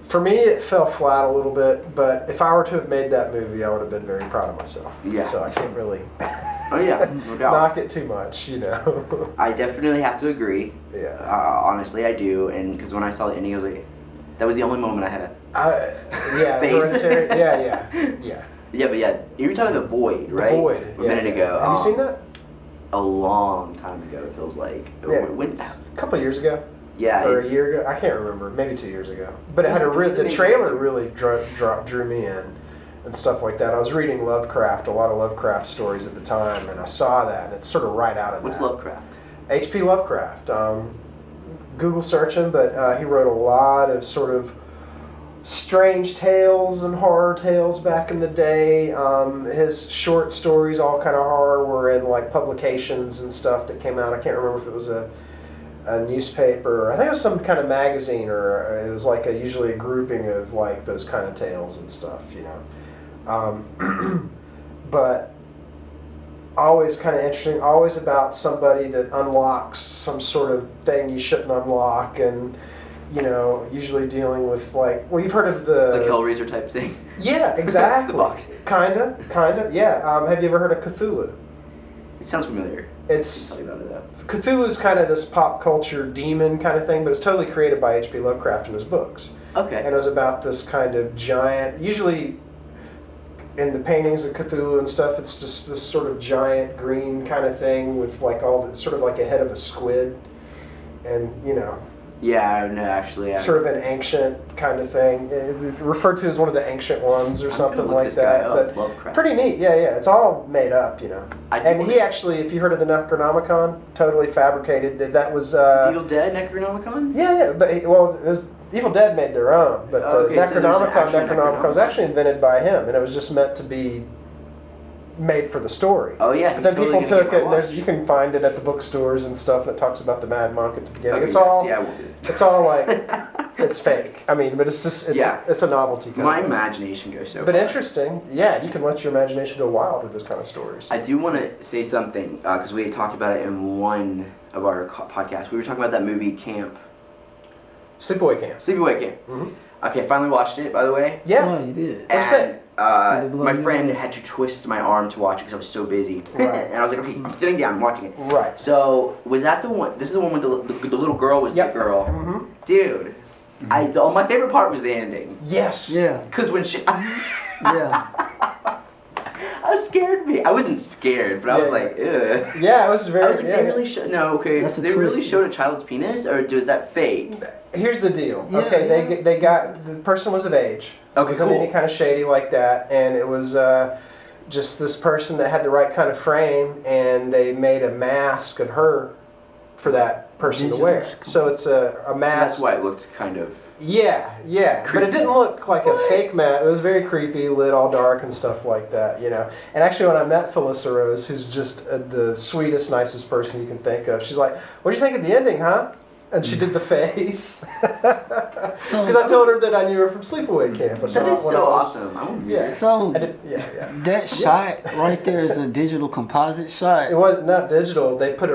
for me, it fell flat a little bit, but if I were to have made that movie, I would have been very proud of myself. Yeah. So I can't really Oh yeah, no doubt. knock it too much, I definitely have to agree. Yeah. Honestly, I do, and because when I saw the ending, I was like, that was the only moment I had Yeah, Face. Hereditary. Yeah. Yeah, but yeah, you were talking The Void, The right? Void. A minute ago. Have you seen that? A long time ago, it feels like. Yeah. When, A couple of years ago. yeah. Or a year ago. I can't remember. Maybe 2 years ago. But it had the trailer really drew me in and stuff like that. I was reading Lovecraft, a lot of Lovecraft stories at the time, and I saw that, and it's sort of right out of What's that. Lovecraft? H.P. Lovecraft. Google search him, but he wrote a lot of sort of strange tales and horror tales back in the day. His short stories, all kind of horror, were in like publications and stuff that came out. I can't remember if it was a newspaper. I think it was some kind of magazine, or it was like usually a grouping of like those kind of tales and stuff, But always kind of interesting. Always about somebody that unlocks some sort of thing you shouldn't unlock, and usually dealing with like, well, you've heard of the Like Hellraiser type thing? Yeah, exactly. The box. Kinda, yeah. Have you ever heard of Cthulhu? It sounds familiar. It's Tell me about it though. Cthulhu's kind of this pop culture demon kind of thing, but it's totally created by H.P. Lovecraft in his books. Okay. And it was about this kind of giant, usually in the paintings of Cthulhu and stuff, it's just this sort of giant green kind of thing with like all the, sort of like a head of a squid, and Yeah, no, actually. sort of an ancient kind of thing. It's referred to as one of the ancient ones or something like that. But Lovecraft. pretty neat, yeah. It's all made up, I do And wanna- he actually, if you heard of the Necronomicon, totally fabricated. That was Evil Dead Necronomicon? yeah. But it was Evil Dead made their own, but the Okay, so there's an actual Necronomicon was actually invented by him, and it was just meant to be made for the story. Oh yeah. But then he's people totally gonna took get it, my and watch. you can find it at the bookstores and stuff, and it talks about the Mad Monk at the beginning. Okay, It's all yeah, I will do it. it's all like it's fake. I mean, but it's just Yeah. it's a novelty kind My of thing. imagination goes so But far. interesting, yeah. You can let your imagination go wild with those kind of stories. I do want to say something, because we had talked about it in one of our podcasts. We were talking about that movie Camp. Sleepaway Camp. Sleepaway Camp. Mhm. Okay, I finally watched it, by the way. Yeah. Oh, you did. What's And Did it blow my you friend away? had to twist my arm to watch it because I was so busy. Right. And I was like, okay, I'm sitting down, I'm watching it. Right. So, was that the one? This is the one with the little girl was Yep. the girl. Mm-hmm. Dude, my favorite part was the ending. Yes. Yeah. Because when she... Yeah. That scared me. I wasn't scared, but I was Yeah. like, ugh. Yeah, it was very. I was like, yeah. they really showed... No, okay, That's a they really twist. showed a child's penis, or was that fake? Here's the deal. Yeah, Okay, yeah. they got the person was of age. Okay, It wasn't cool. any kind of shady like that, and it was just this person that had the right kind of frame, and they made a mask of her for that person to Digital wear. skull. So it's a So mask. that's why it looked kind of... Yeah, but it didn't look like a fake mask. It was very creepy, lit all dark and stuff like that, And actually, when I met Felissa Rose, who's just the sweetest, nicest person you can think of, she's like, "What'd you think of the ending, huh?" And she did the face. Because I told her that I knew her from Sleepaway Camp. I saw That is it when so I was- awesome. I want to Yeah. So I did, yeah. that shot right there is a digital composite shot. It was not digital. They put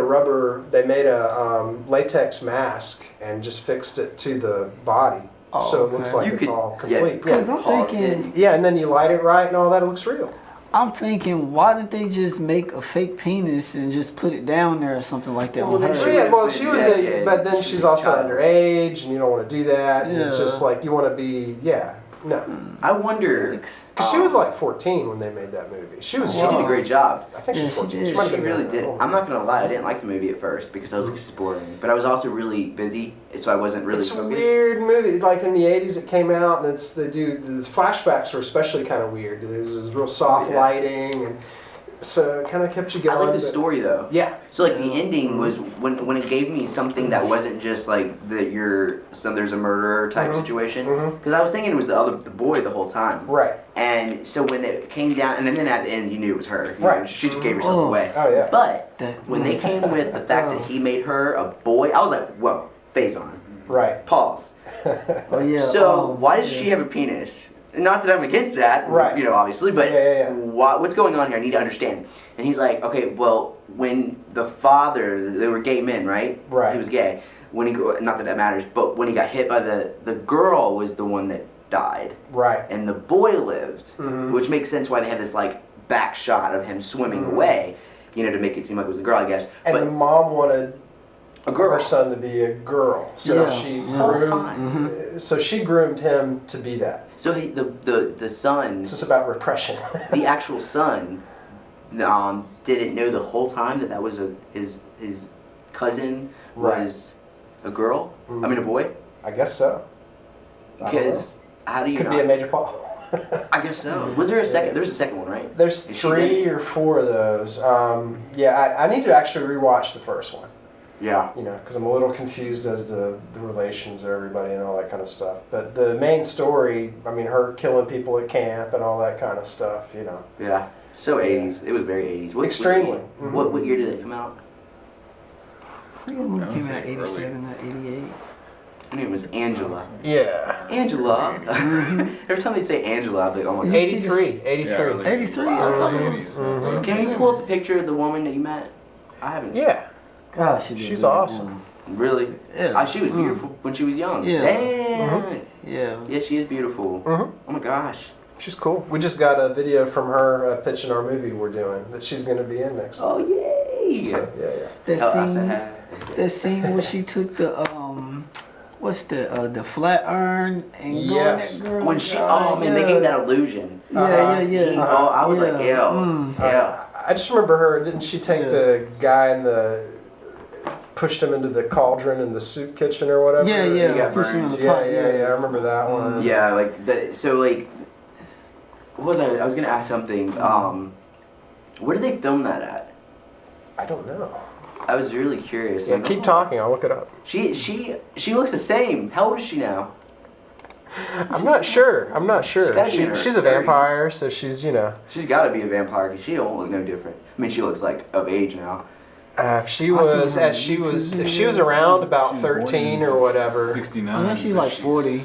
they made a latex mask and just fixed it to the body. Oh, so it looks okay. like You it's could- all yeah. complete. Because Yeah. I'm Pause thinking, Yeah, and then you light it right and all that. It looks real. I'm thinking, why didn't they just make a fake penis and just put it down there or something like that Well, on then her? she- Yeah, well, she was Yeah, but then she's she's a also child. underage, and you don't want to do that. And it's Yeah. just like you want to be, yeah. No. I wonder. Because she was like 14 when they made that movie. She was She young. did a great job. I think she was Yeah, 14. she might have She been really younger. did. I'm not gonna lie, I didn't like the movie at first because I was like, it's boring. But I was also really busy, so I wasn't really It's a focused. weird movie. Like in the 80s, it came out, and the flashbacks were especially kind of weird. There's this real soft Yeah. lighting, and so it kind of kept you going. I like the but- story though. Yeah. So like the ending was when it gave me something that wasn't just like that there's a murderer type situation. Because I was thinking it was the boy the whole time. Right. And so when it came down, and then at the end you knew it was her. You Right. know, she just gave herself Oh. away. Oh, yeah. But That- when they came with the fact that he made her a boy, I was like, whoa, face on. Right. Pause. Oh yeah. So why does she have a penis? Not that I'm against that, Right. you know, obviously, but Yeah. what's going on here? I need to understand. And he's like, okay, well, when the father, they were gay men, right? Right. He was gay. When not that that matters, but when he got hit by the girl was the one that died, Right. and the boy lived, Mhm. which makes sense why they have this like back shot of him swimming away, you know, to make it seem like it was a girl, I guess. And But the mom wanted a girl. her son to be a girl, so Yeah. she Whole groomed. time. So she groomed him to be that. So the son, It's just about repression. the actual son, didn't know the whole time that was his cousin Right. was a girl. I mean a boy. I guess so. I don't know. Because how do you Could not? be a major Paul. I guess so. Was there a second? There's a second one, right? There's She's in 3 it. or 4 of those. Yeah, I need to actually rewatch the first one. Yeah. You know, because I'm a little confused as to the relations of everybody and all that kind of stuff. But the main story, I mean, her killing people at camp and all that kind of stuff, you know. Yeah. So 80s. It was very 80s. Extremely. Mhm. What year did it come out? I think the movie came out 87 or 88. Her name was Angela. Yeah. Angela. Every time they'd say Angela, I'd be like, oh my god. 83. 83. Yeah, early 83. I thought it was. Can you pull up a picture of the woman that you met? I haven't. Yeah. Gosh, She's awesome. Really? Yeah. She was beautiful when she was young. Yeah. Damn. Yeah. Yeah, she is beautiful. Mhm. Oh my gosh. She's cool. We just got a video from her pitching our movie we're doing that she's going to be in next. Oh yay! So, yeah. That Oh, I scene. said, That scene where she took the what's the flat iron and go in Yes. that girl. when she, God, oh man, they yeah. gave that illusion. Yeah. Oh, I was like, ew, Mm. yeah. I just remember her. Didn't she take Yeah. the guy and pushed him into the cauldron in the soup kitchen or whatever? Yeah, He yeah. got Pushing on burned. the Yeah, pot, yeah. I remember that one. Yeah, like that. So like, what was I was gonna ask something. Where did they film that at? I don't know. I was really curious. Yeah, Like, keep talking. I'll look it up. She looks the same. How old is she now? I'm not sure. She's gotta be in her She's a 30s. vampire, so she's, you know. She's got to be a vampire because she don't look no different. I mean, she looks like of age now. If she was around about 13 or whatever. 69. I think she's like 40.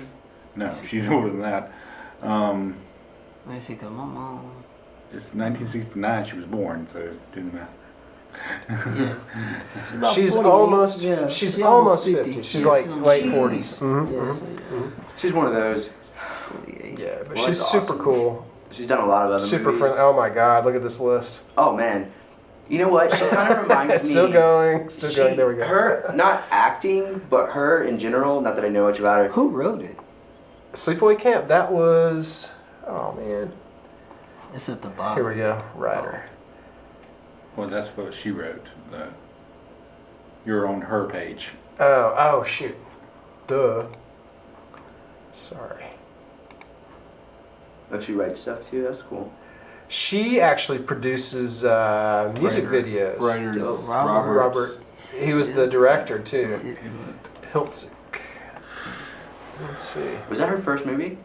No, she's older than that. Let me see, cause my mom. It's 1969 she was born, so do the math. Yeah. About She's 48. almost Yeah, she's she almost 50. She's Yeah, like late Jeez. 40s. Mhm, Yeah, mhm. so, yeah. She's one of those. 48. Yeah, but Well, she's that's super awesome. cool. She's done a lot of other Super movies. friendly. Oh my god, look at this list. Oh man, you know what? She kind of reminds It's me. still going. Still she- going. There we go. Her, not acting, but her in general. Not that I know much about her. Who wrote it? Sleepaway Camp. That was. Oh man. It's at the Here bottom. we go. Writer. Well, that's what she wrote. You're on her page. Oh shoot. Duh. Sorry. Oh, she writes stuff too. That's cool. She actually produces music videos. Writer is Oh, Robert. He was the director too. Hiltzik. Let's see. Was that her first movie?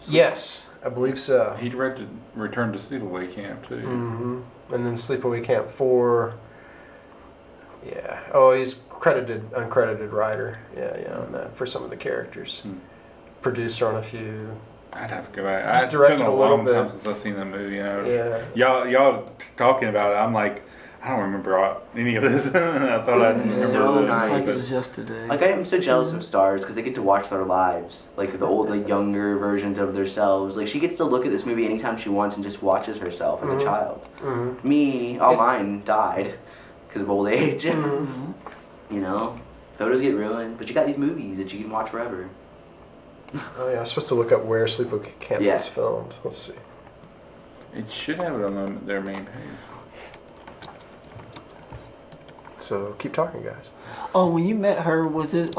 Yes, I believe so. He directed Return to Sleepaway Camp too. Mm-hmm. And then Sleepaway Camp 4. Yeah. Oh, he's uncredited writer. Yeah, on that for some of the characters. Hmm. Producer on a few. I'd have to go back. Just It's directed been a a little long bit. time since I've seen that movie. You know. Yeah. Y'all talking about it. I'm like, I don't remember any of this. I thought I'd It's remember so this. Just like it nice. was yesterday. Like I am so jealous of stars because they get to watch their lives, like the old, like younger versions of themselves. Like she gets to look at this movie anytime she wants and just watches herself as a child. Mm-hmm. Me, all mine died because of old age. You know, photos get ruined, but you got these movies that you can watch forever. Oh yeah, I was supposed to look up where Sleepaway Camp Yeah. was filmed. Let's see. It should have it on their main page. So keep talking, guys. Oh, when you met her, was it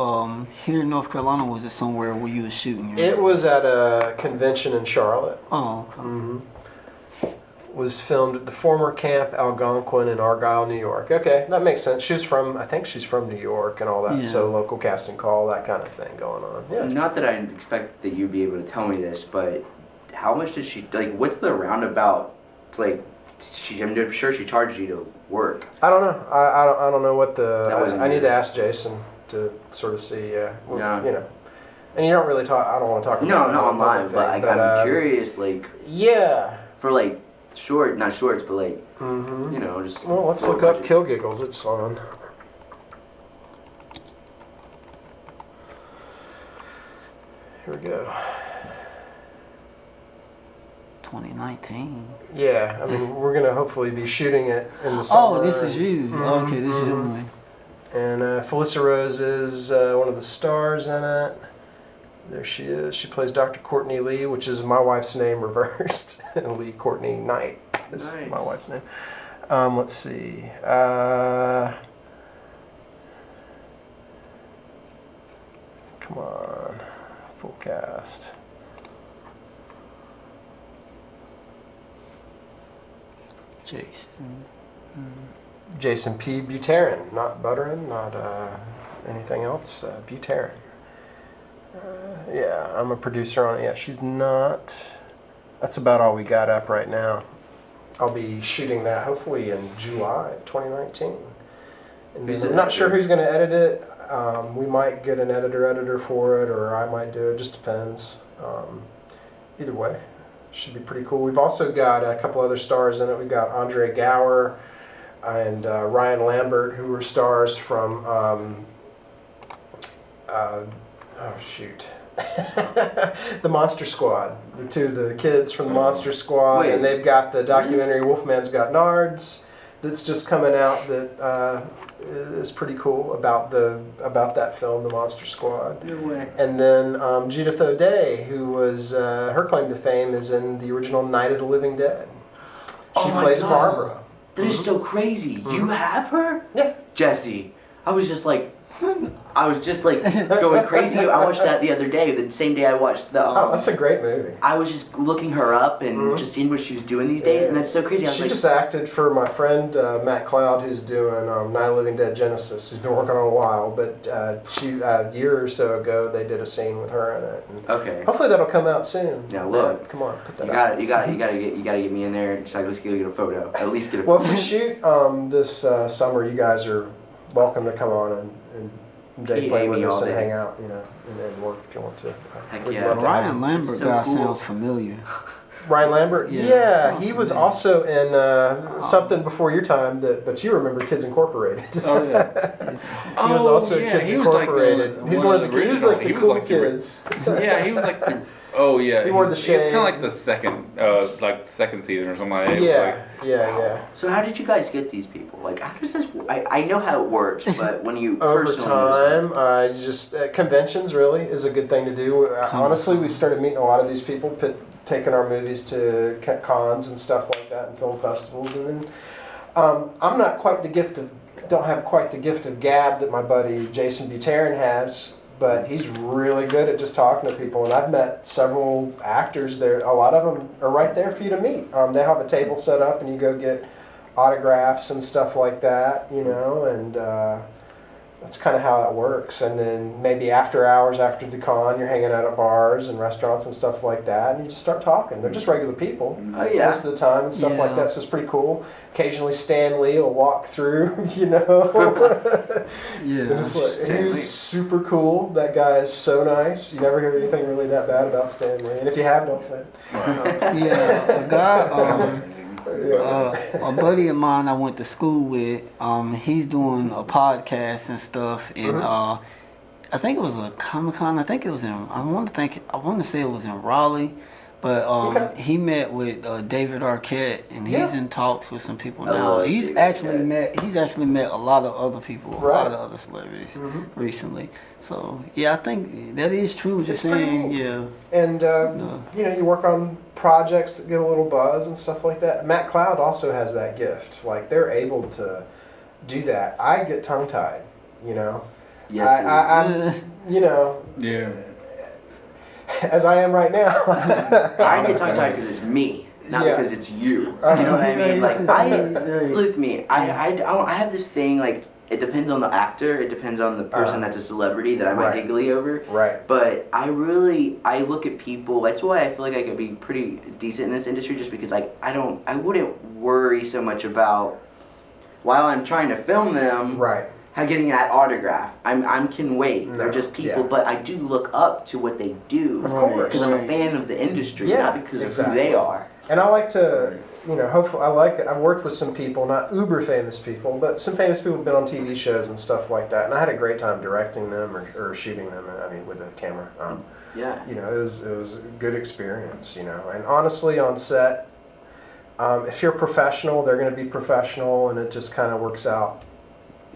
here in North Carolina? Or was it somewhere where you was shooting? It was at a convention in Charlotte. Oh, okay. Mm-hmm. Was filmed at the former Camp Algonquin in Argyle, New York. Okay, that makes sense. I think she's from New York and all that. Yeah. So local casting call, that kind of thing going on. Yeah. Not that I expect that you'd be able to tell me this, but how much does she like? What's the roundabout? Like, I'm sure she charged you to work. I don't know. I don't know what That wasn't I need good. to ask Jason to sort of see. Well, Yeah. You know, and you don't really talk. I don't want to talk. No, about not the online, public but thing, like, I'm curious, like Yeah. for like not shorts, but like Mm-hmm. you know, just. Well, let's low look up budget. Kill Giggles. It's on. Here we go. 2019. Yeah, I mean, we're gonna hopefully be shooting it in the summer. Oh, this is you. Mhm, Okay, this is your mhm. movie. And Felissa Rose is one of the stars in it. There she is. She plays Dr. Courtney Lee, which is my wife's name reversed. Lee Courtney Knight is Nice. my wife's name. Let's see. Come on. Full cast. Jason. Jason P. Buterin, not Butterin, not anything else. Buterin. Yeah, I'm a producer on it. Yeah, she's not. That's about all we got up right now. I'll be shooting that hopefully in July 2019. And Who's I'm the not sure editor? who's going to edit it. We might get an editor for it, or I might do it. Just depends. Either way, should be pretty cool. We've also got a couple other stars in it. We've got Andre Gower and Ryan Lambert, who were stars from the Monster Squad. The kids from the Monster Squad, Wait. and they've got the documentary Wolfman's Got Nards that's just coming out that is pretty cool about that film, The Monster Squad. No way. And then Judith O'Dea, who was her claim to fame is in the original Night of the Living Dead. She Oh my plays God. Barbara. That is so crazy. You have her? Yeah. Jesse, I was just like going crazy. I watched that the other day, the same day I watched the. Oh, that's a great movie. I was just looking her up and just seeing what she was doing these days, and that's so crazy. I was She like, just acted for my friend Matt Cloud, who's doing Night of the Living Dead Genesis. He's been working on it a while, but she a year or so ago they did a scene with her in it. And okay. hopefully that'll come out soon. Now look. Matt, come on, put that You out. gotta get me in there. So let's get a photo. At least get a Well, photo. if we shoot this summer, you guys are welcome to come on and day play with Amy us all and day. hang out, and then work if you want to. Heck We'd yeah. love to have Ryan you. Lambert It's so guy cool. sounds familiar. Ryan Lambert, Yeah, yeah, sounds he was familiar. also in something before your time, but you remember Kids Incorporated. Oh yeah. He was also in yeah, Kids he was like Incorporated. He's one of the kids. He was like the cool kids. Yeah, he was like the. Oh yeah. He wore the was kind shades. of like the second season or something like that. It was Yeah. So how did you guys get these people? Like, how does this? I know how it works, but when you Over personally time, just conventions really is a good thing to do. Honestly, we started meeting a lot of these people, taking our movies to cons and stuff like that, and film festivals. And then I'm not quite don't have quite the gift of gab that my buddy Jason Buterin has. But he's really good at just talking to people, and I've met several actors there. A lot of them are right there for you to meet. They have a table set up, and you go get autographs and stuff like that, and that's kind of how it works. And then maybe after hours, after the con, you're hanging out at bars and restaurants and stuff like that, and you just start talking. They're just regular people Oh yeah. most of the time and stuff like Yeah. that, so it's pretty cool. Occasionally Stan Lee will walk through, And Yeah. it's like, Stan he was Lee. super cool. That guy is so nice. You never hear anything really that bad about Stan Lee. And if you have, don't play it. Yeah, a guy, Yeah. a buddy of mine I went to school with, he's doing a podcast and stuff, and I think it was a Comic-Con. I think it was I want to say it was in Raleigh, But Okay. he met with David Arquette, and he's Yeah. in talks with some people I now. love He's David actually Arquette. met a lot of other people, a Right. lot of other celebrities Mhm. recently. So yeah, I think that is true what you're It's pretty saying. neat. Yeah. And No. you work on projects that get a little buzz and stuff like that. Matt Cloud also has that gift. Like they're able to do that. I get tongue tied. Yes, I'm Yeah. as I am right now. I get tongue tied because it's me, not Yeah. because it's you. You Uh-huh. know what I mean? Like Right. look me. I have this thing like it depends on the actor. It depends on the person that's a celebrity that I might Right. get glee over. Right. But I look at people. That's why I feel like I could be pretty decent in this industry, just because I wouldn't worry so much about while I'm trying to film them. Right. Getting that autograph. I can wait. No, They're just people, yeah. but I do look up to what they do. Of course. Because I'm a fan of the industry, Yeah, not because exactly. of who they are. And I like to, hopefully I like it. I've worked with some people, not uber famous people, but some famous people have been on TV shows and stuff like that. And I had a great time directing them or shooting them. With a camera. Yeah. It was a good experience. And honestly, on set, if you're professional, they're going to be professional, and it just kind of works out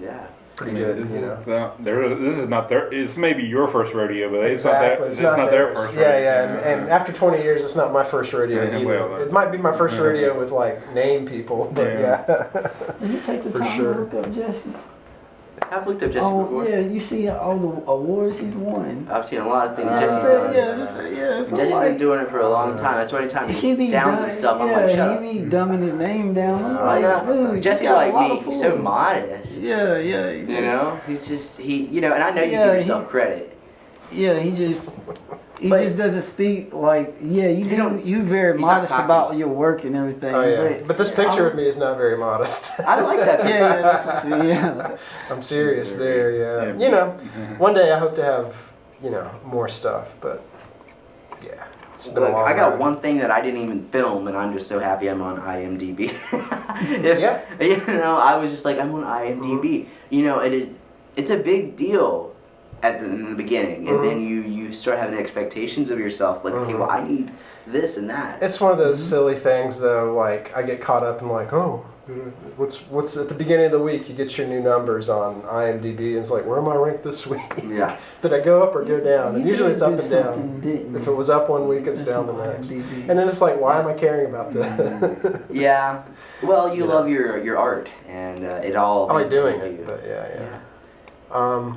Yeah. pretty good. This is not their. It's maybe your first rodeo, but Exactly. it's not their theirs. first Yeah, rodeo. yeah. And after 20 years, it's not my first rodeo Yeah, either. well, It might be my first rodeo with like name people, but Yeah. yeah. Did you take the For time sure. to look up Jesse? I've looked up Jesse Oh before. yeah, you see all the awards he's won. I've seen a lot of things Uh, Jesse's Yeah, done. so Jesse's like, been doing it for a long time. That's why anytime he be he downs dumb- himself, I'm yeah, like, shut up. he be dumbing his name down. I'm I like, know. dude, Jesse's you got like a lot me. of He's so pull. modest. Yeah, yeah. You know, he's just and I know you Yeah, give yourself credit. Yeah, he just But- just doesn't speak like you don't- you very he's not modest cocky. about your work and everything. Oh yeah. But this picture I'm- of me is not very modest. I like that. Yeah, yeah, that's what I'm saying. Yeah. I'm serious there. Yeah. Yeah. One day I hope to have more stuff, but yeah. It's been a Look, long I got ride. one thing that I didn't even film, and I'm just so happy I'm on IMDb. Yeah. I was just like, I'm on IMDb. It's a big deal in the beginning, and then you start having expectations of yourself, like, okay, well, I need this and that. It's one of those silly things, though. Like I get caught up in like, oh, what's at the beginning of the week? You get your new numbers on IMDb, and it's like, where am I ranked this week? Yeah. Did I go up or go down? And You usually did it's up do and down. something, didn't you? If it was up one week, it's That's down the on next. IMDb. And then it's like, why am I caring about that? Yeah. Well, you You know. love your art, and it all. I like means doing something to it, you. but yeah. Yeah.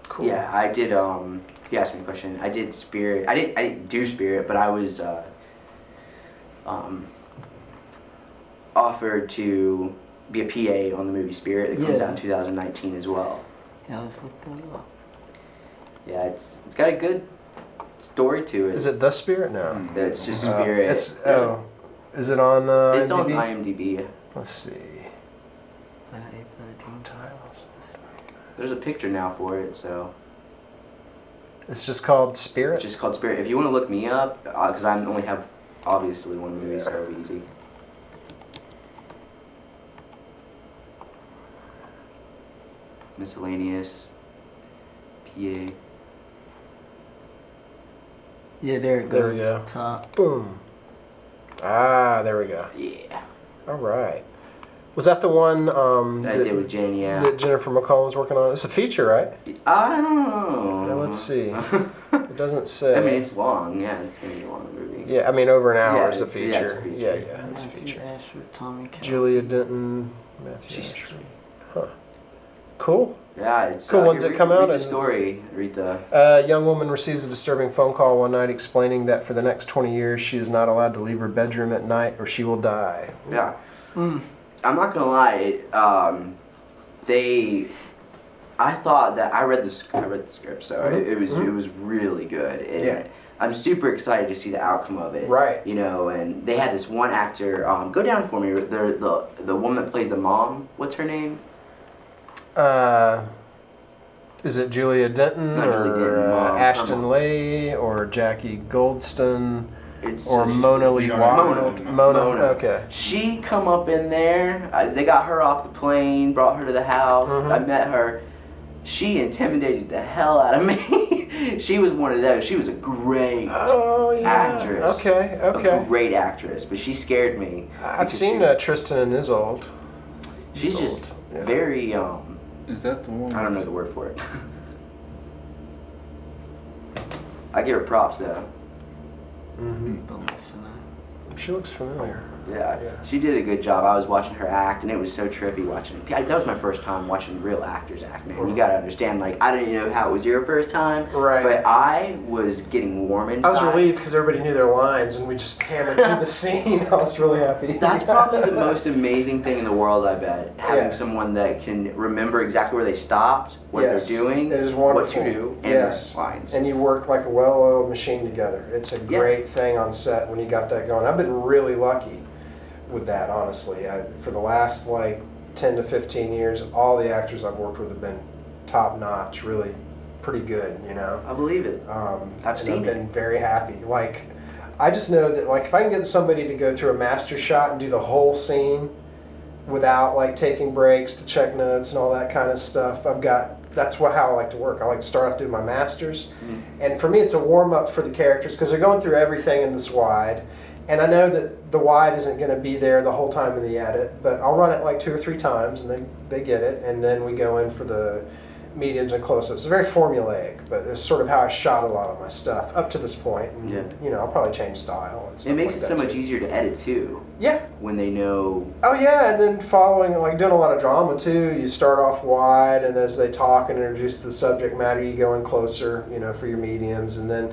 Cool. Yeah, I did. You asked me a question. I did Spirit. I didn't do Spirit, but I was offered to be a PA on the movie Spirit that comes Yeah. out in 2019 as well. Yeah, let's look that up. Yeah, it's got a good story to it. Is it The Spirit? No. It's just Spirit. Is it on It's on IMDb? IMDb. Let's see. 813 Titles. There's a picture now for it, so It's just called Spirit? it's just called Spirit. If you want to look me up, because I only have obviously one movie, so it'll be easy. Miscellaneous. PA. Yeah, there it goes. There we go. Top. Boom. Ah, there we go. Yeah. All right. Was that the one I did with Jen, yeah. that Jennifer McCollum's working on? It's a feature, right? I don't know. Yeah, let's see. It doesn't say. I mean, it's long. Yeah, it's gonna be a long movie. Yeah, I mean, over an hour Yeah, is a it's feature. a feature. Yeah, it's a Matthew feature. Ashford, Tommy Kelly. Julia Denton, Matthew She's- Ashford. Huh. Cool. Yeah, it's Cool ones that come out Read and- the story. Read the. A young woman receives a disturbing phone call one night explaining that for the next 20 years she is not allowed to leave her bedroom at night or she will die. Yeah. Mm. I'm not gonna lie. I thought that I read the script, so it was really good. And Yeah. I'm super excited to see the outcome of it. Right. And they had this one actor. Go down for me. The woman that plays the mom. What's her name? Is it Julia Denton Not or Julia Denton, Ashton Leigh or Jackie Goldston It's or Mona Lee Mona. Wild? Mona. Okay. She come up in there. They got her off the plane, brought her to the house. Mhm. I met her. she intimidated the hell out of me. She was one of those. She was a great actress. Okay. A great actress, but she scared me. I've seen Tristan and Isolde. She's just very Is that the one? I don't know the word for it. I give her props though. She looks familiar. Yeah, she did a good job. I was watching her act, and it was so trippy watching. That was my first time watching real actors act, man. You gotta understand, like, I didn't know how it was your first time, right? But I was getting warm inside. I was relieved because everybody knew their lines, and we just hammered through the scene. I was really happy. That's probably the most amazing thing in the world, I bet. Having someone that can remember exactly where they stopped, what they're doing, it is wonderful. what you do, and their lines. And you work like a well-oiled machine together. It's a great thing on set when you got that going. I've been really lucky with that, honestly. For the last like 10 to 15 years, all the actors I've worked with have been top-notch, really pretty good, you know. I believe it. I've been very happy. Like, I just know that, like, if I can get somebody to go through a master shot and do the whole scene without like taking breaks to check notes and all that kind of stuff, that's how I like to work. I like to start off doing my masters, and for me it's a warm-up for the characters because they're going through everything in this wide, and I know that the wide isn't going to be there the whole time in the edit, but I'll run it like 2 or 3 times and they get it, and then we go in for the mediums and close-ups. It's very formulaic, but it's sort of how I shot a lot of my stuff up to this point. And, you know, I'll probably change style and stuff. It makes like it so much easier to edit too. Yeah. When they know. Oh yeah, and then following, like doing a lot of drama too. You start off wide, and as they talk and introduce the subject matter, you go in closer, you know, for your mediums, and then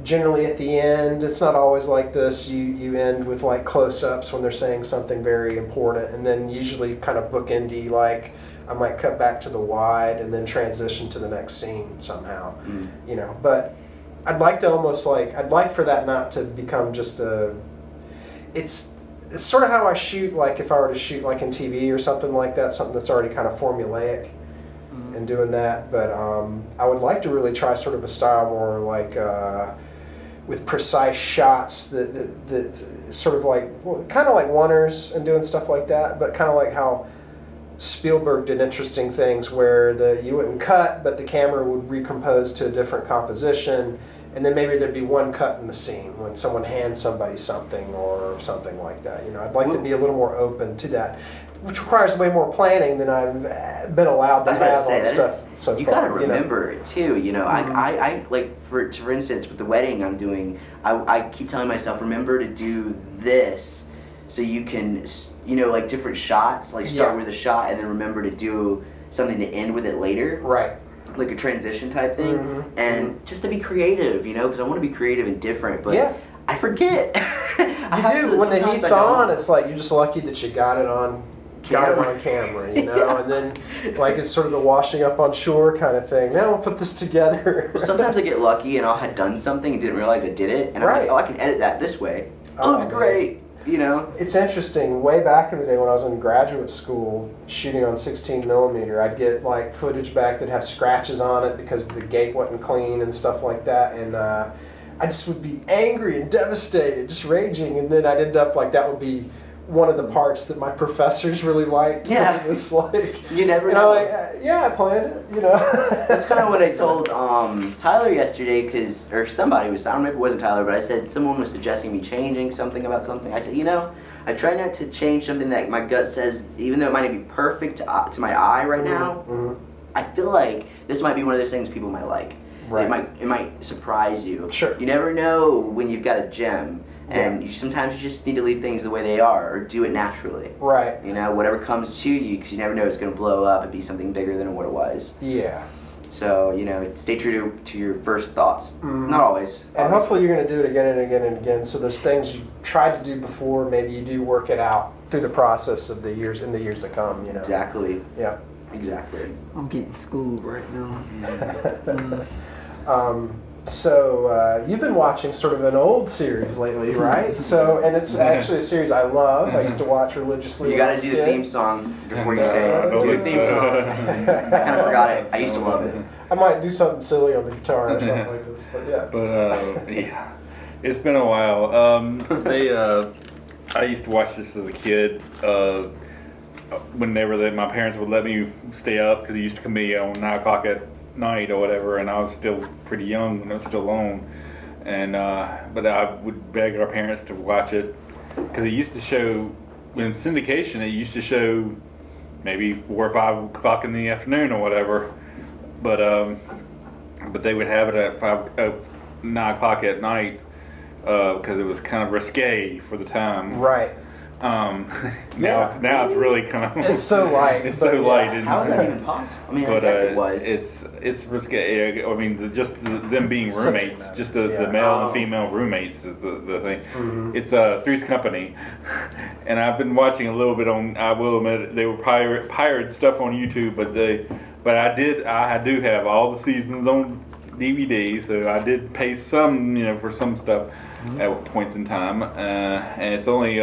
generally at the end, it's not always like this. You end with like close-ups when they're saying something very important, and then usually kind of bookendy, like I might cut back to the wide and then transition to the next scene somehow, you know. But I'd like to almost I'd like for that not to become just it's sort of how I shoot, like if I were to shoot like in TV or something like that, something that's already kind of formulaic and doing that. But I would like to really try sort of a style more like with precise shots that sort of like, kind of like oneers and doing stuff like that, but kind of like how Spielberg did interesting things where you wouldn't cut, but the camera would recompose to a different composition, and then maybe there'd be one cut in the scene when someone hands somebody something or something like that. You know, I'd like to be a little more open to that, which requires way more planning than I've been allowed to have on stuff so far. You got to remember it too. You know, I like for instance with the wedding I'm doing, I keep telling myself, remember to do this, so you can. You know, like different shots, like start with a shot and then remember to do something to end with it later. Right. Like a transition type thing. And just to be creative, you know, because I want to be creative and different, but I forget. You do. When the heat's on, it's like you're just lucky that you got it on camera, you know, and then like it's sort of the washing up on shore kind of thing. Now we'll put this together. Well, sometimes I get lucky and I had done something and didn't realize I did it, and I'm like, oh, I can edit that this way. Oh, great. You know, it's interesting. Way back in the day when I was in graduate school shooting on 16 millimeter, I'd get like footage back that have scratches on it because the gate wasn't clean and stuff like that, and I just would be angry and devastated, just raging, and then I'd end up like that would be one of the parts that my professors really liked. Yeah, it was like you never know. Like, I planned it. You know, that's kind of what I told Tyler yesterday, or somebody was. I don't know if it wasn't Tyler, but I said someone was suggesting me changing something about something. I said, you know, I try not to change something that my gut says, even though it might not be perfect to my eye right now. I feel like this might be one of those things people might like. Right. It might surprise you. Sure. You never know when you've got a gem. And sometimes you just need to leave things the way they are, or do it naturally. Right. You know, whatever comes to you, because you never know it's going to blow up and be something bigger than what it was. Yeah. So, you know, stay true to your first thoughts. Not always. And hopefully you're going to do it again and again and again. So there's things you tried to do before, maybe you do work it out through the process of the years to come. You know. Exactly. Yeah. Exactly. I'm getting schooled right now. So you've been watching sort of an old series lately, right? So, and it's actually a series I love. I used to watch religiously. You got to do the theme song before you say it. Do the theme song. I kind of forgot it. I used to love it. I might do something silly on the guitar or something like this, but yeah. But yeah, it's been a while. I used to watch this as a kid. whenever my parents would let me stay up, because it used to come be on 9 o'clock at night or whatever, and I was still pretty young when I was still alone. And but I would beg our parents to watch it, because it used to show in syndication. It used to show maybe 4 or 5 o'clock in the afternoon or whatever, but they would have it at 9 o'clock at night, because it was kind of risque for the time. Right. Now it's really kind of it's so light. It's so light. And, How is that even possible? I mean, I guess it was. It's risque. I mean, them being roommates, just the male and female roommates is the thing. Mm-hmm. It's Three's Company, and I've been watching a little bit on. I will admit they were pirate stuff on YouTube, but I do have all the seasons on DVD, so I did pay some, for some stuff at points in time, and it's only.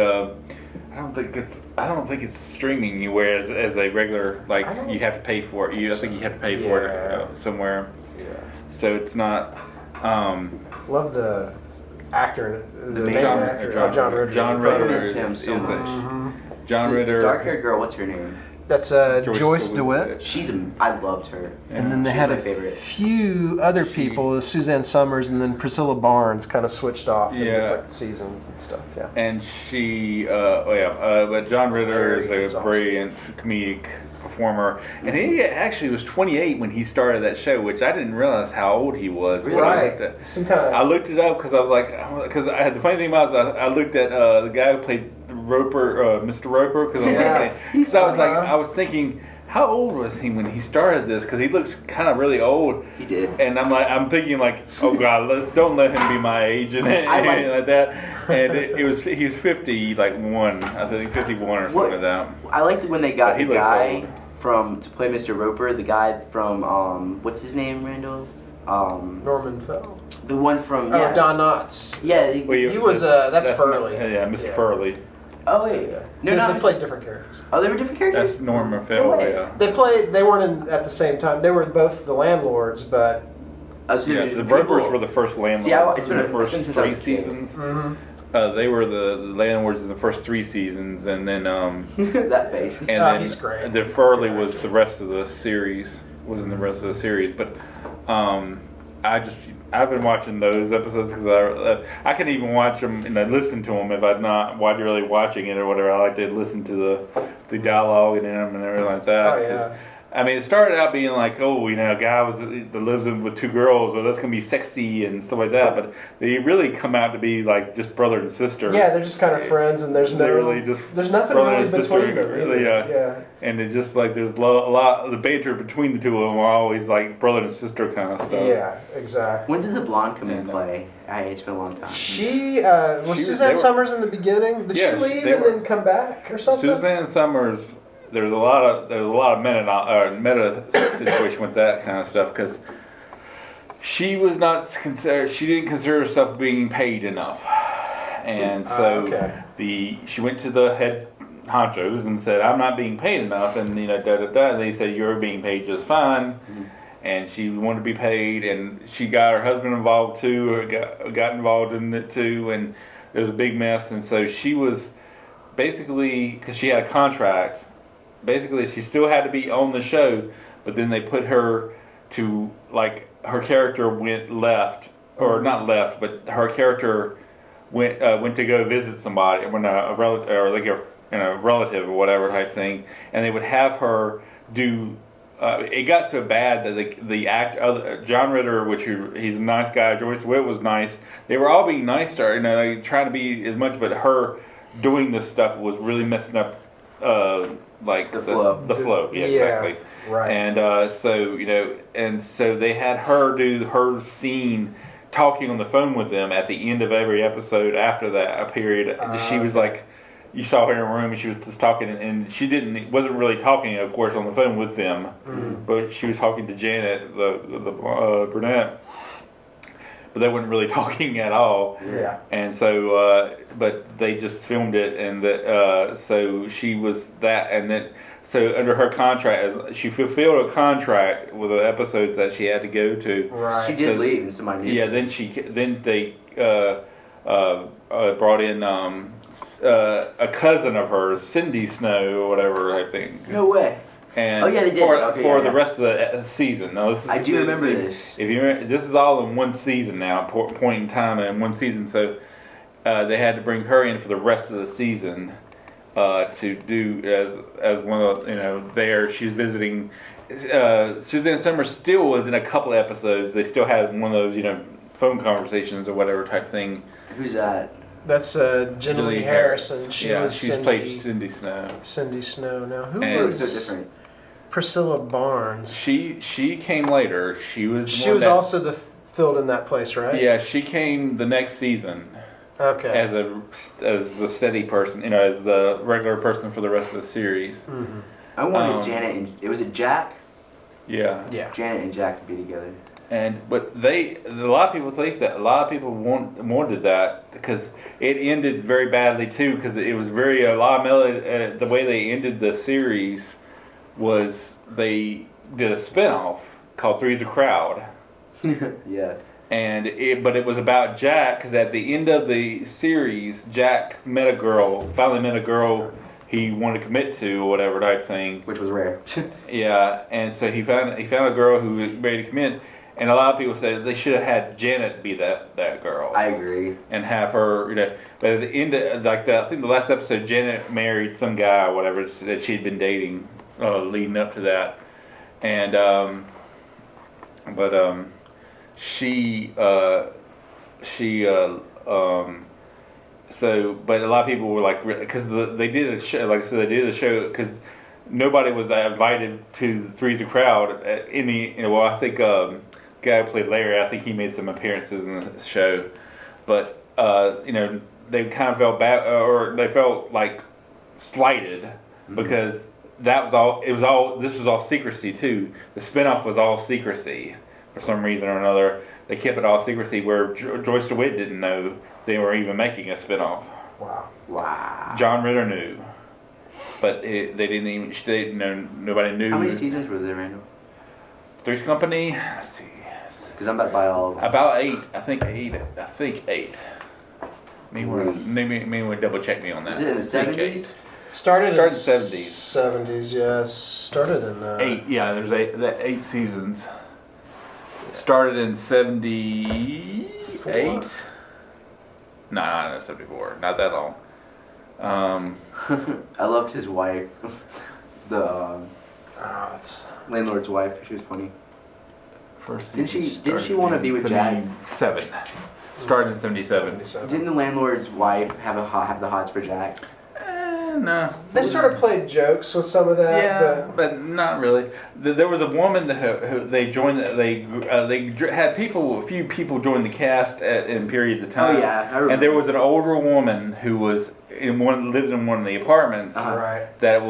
I don't think it's streaming anywhere as a regular, like you have to pay for it. I think you have to pay for it somewhere. Yeah. So it's not. Love the actor, the main John, actor, John Ritter. John Ritter is John Ritter. The dark-haired girl. What's her name? That's Joyce DeWitt. I loved her. And then they had a few other people, Suzanne Summers and then Priscilla Barnes, kind of switched off in different seasons and stuff. Yeah. And she, but John Ritter is a brilliant comedic performer, and he actually was 28 when he started that show, which I didn't realize how old he was. Right. I looked it up because I was like, the funny thing about it is I looked at the guy who played Roper, Mr. Roper, because I was thinking, how old was he when he started this? Because he looks kind of really old. He did. And I'm thinking like, oh God, don't let him be my age and anything like that. And he was 50, like I think 51 or something like that. I liked it when they got the guy to play Mr. Roper, the guy from what's his name, Randall? Norman Fell. The one from Don Knotts. Yeah, he was that's Furley. Mr. Furley. Oh wait, they played different characters. Oh, they were different characters. That's Norman Fell. They weren't at the same time. They were both the landlords, but the Ropers were the first landlords. It's been the first 3 seasons. Mm-hmm. They were the landlords in the first 3 seasons, and then that face. And then he's great. The Furley was the rest of the series. Was in the rest of the series, but I've been watching those episodes because I can even watch them and I listen to them if I'm not really watching it or whatever. I like to listen to the dialogue in them and everything like that. Oh yeah. I mean, it started out being like, a guy that lives with 2 girls, that's gonna be sexy and stuff like that. But they really come out to be like just brother and sister. Yeah, they're just kind of friends, and there's nothing really between them. Really, yeah. And it's just like there's a lot of the banter between the 2 of them are always like brother and sister kind of stuff. Yeah, exactly. When does the blonde come in play? It's been a long time. She was Suzanne Summers in the beginning. Did she leave and then come back or something? Suzanne Summers. There's a lot of meta situation with that kind of stuff because she was not considered. She didn't consider herself being paid enough, and so she went to the head honchos and said, "I'm not being paid enough," and And they said, "You're being paid just fine." Mm-hmm. And she wanted to be paid, and she got her husband involved too, or got involved in it too, and there was a big mess. And so she was basically, because she had a contract. Basically, she still had to be on the show, but then they put her to, like, her character went left, or not left, but her character went to go visit somebody, when a relative, or like a relative or whatever type thing, and they would have her do. It got so bad that the John Ritter, which he's a nice guy, Joyce DeWitt was nice. They were all being nice to her, like, trying to be as much, but her doing this stuff was really messing up. Like the flow, exactly. Right. And so they had her do her scene, talking on the phone with them at the end of every episode. After that period, she was like, you saw her in a room and she was just talking, and she wasn't really talking, of course, on the phone with them, but she was talking to Janet, the brunette. But they weren't really talking at all. Yeah. And so, but they just filmed it, and so she was that, and then so under her contract, she fulfilled a contract with the episodes that she had to go to. Right. She did leave, and somebody knew. Yeah. Then they brought in a cousin of hers, Cindy Snow or whatever, I think. No way. And Oh, yeah, they did. for, Okay, for yeah, the yeah. rest of the season. Now, this is, I do remember this. If you remember, this is all in one season now, point in time in one season. So they had to bring her in for the rest of the season to do as one of there. She's visiting. Suzanne Summers still was in a couple of episodes. They still had one of those phone conversations or whatever type thing. Who's that? That's Jenny Lee Harrison. She was she's played Cindy Snow. Cindy Snow. Now who And- was So different. Priscilla Barnes? She came later. She was Also filled in that place, right? Yeah, she came the next season Okay. as the steady person, as the regular person for the rest of the series. Mm-hmm. I wanted Janet and was it Jack? Yeah. Yeah. Janet and Jack to be together. But a lot of people think that a lot of people wanted that because it ended very badly too, because it was very a lot of melody. The way they ended the series was they did a spinoff called Three's a Crowd. Yeah. And it was about Jack, because at the end of the series, Jack finally met a girl he wanted to commit to or whatever type thing. Which was rare. Yeah, and so he found a girl who was ready to commit, and a lot of people said they should have had Janet be that girl. I agree. And have her, but at the end of, I think the last episode, Janet married some guy or whatever that she'd been dating leading up to that, and but a lot of people were like, because they did a show, like I said, they did a show because nobody was invited to Three's a Crowd. I think guy who played Larry, I think he made some appearances in the show, but they kind of felt bad, or they felt like slighted because that was all. This was all secrecy too. The spinoff was all secrecy for some reason or another. They kept it all secrecy, where Joyce DeWitt didn't know they were even making a spinoff. Wow. John Ritter knew, but they didn't even. They didn't know. Nobody knew. How many seasons were there, Randall? Three's Company. Let's see. Because I'm about to buy all of them. About 8. I think 8. Maybe we double check me on that. Was it in the I think 70s? Started in 70s. 70s, yes. Started in 8. Yeah, there's 8 seasons. Started in 78. No, 74. Not that long. I loved his wife. The it's landlord's wife. She was funny. First Didn't she started wanna in be with Jack? 77. Started in 77. 77. Didn't the landlord's wife have the hots for Jack? No. They sort of played jokes with some of that. Yeah, but not really. There was a woman who they joined. They had a few people join the cast in periods of time. Oh yeah, I remember. And there was an older woman who lived in one of the apartments Right. that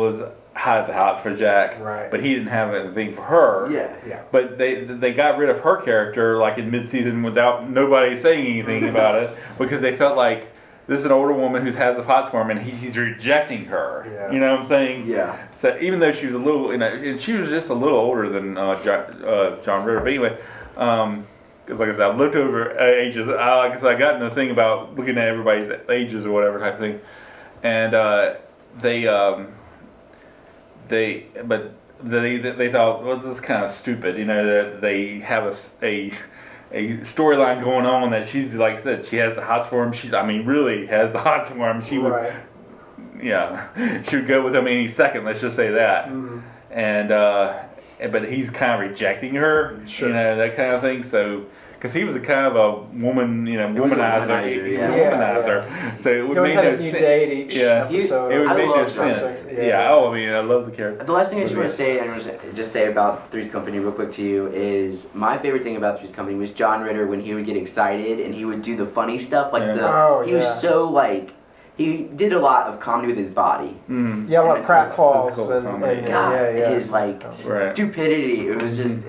had the hots for Jack. Right. But he didn't have anything for her. Yeah. Yeah. But they got rid of her character like in mid-season without nobody saying anything about it, because they felt like this is an older woman who has the hots for him, and he's rejecting her. Yeah. You know what I'm saying? Yeah. So even though she was a little, and she was just a little older than John Ritter. But anyway, because like I said, I've looked over ages. I got in the thing about looking at everybody's ages or whatever type of thing, and they thought, well, this is kind of stupid, that they have a storyline going on that she's, like I said, she has the hots for him. Really has the hots for him. She would, Right. she would go with him any second. Let's just say that. Mhm. And but he's kind of rejecting her, Sure. that kind of thing. So. Because he was a kind of a womanizer. Yeah. Womanizer. So it He would always make had no a new sense. date each Yeah. episode. It would I make no love sense. something. Yeah. Oh, I love the character. The last thing I just want to say, and just say about Three's Company real quick to you, is my favorite thing about Three's Company was John Ritter when he would get excited and he would do the funny stuff, like Yeah. he was so he did a lot of comedy with his body. Mm. Yeah, a lot of pratfalls Physical and comedy. God, yeah. his Right. stupidity. It was just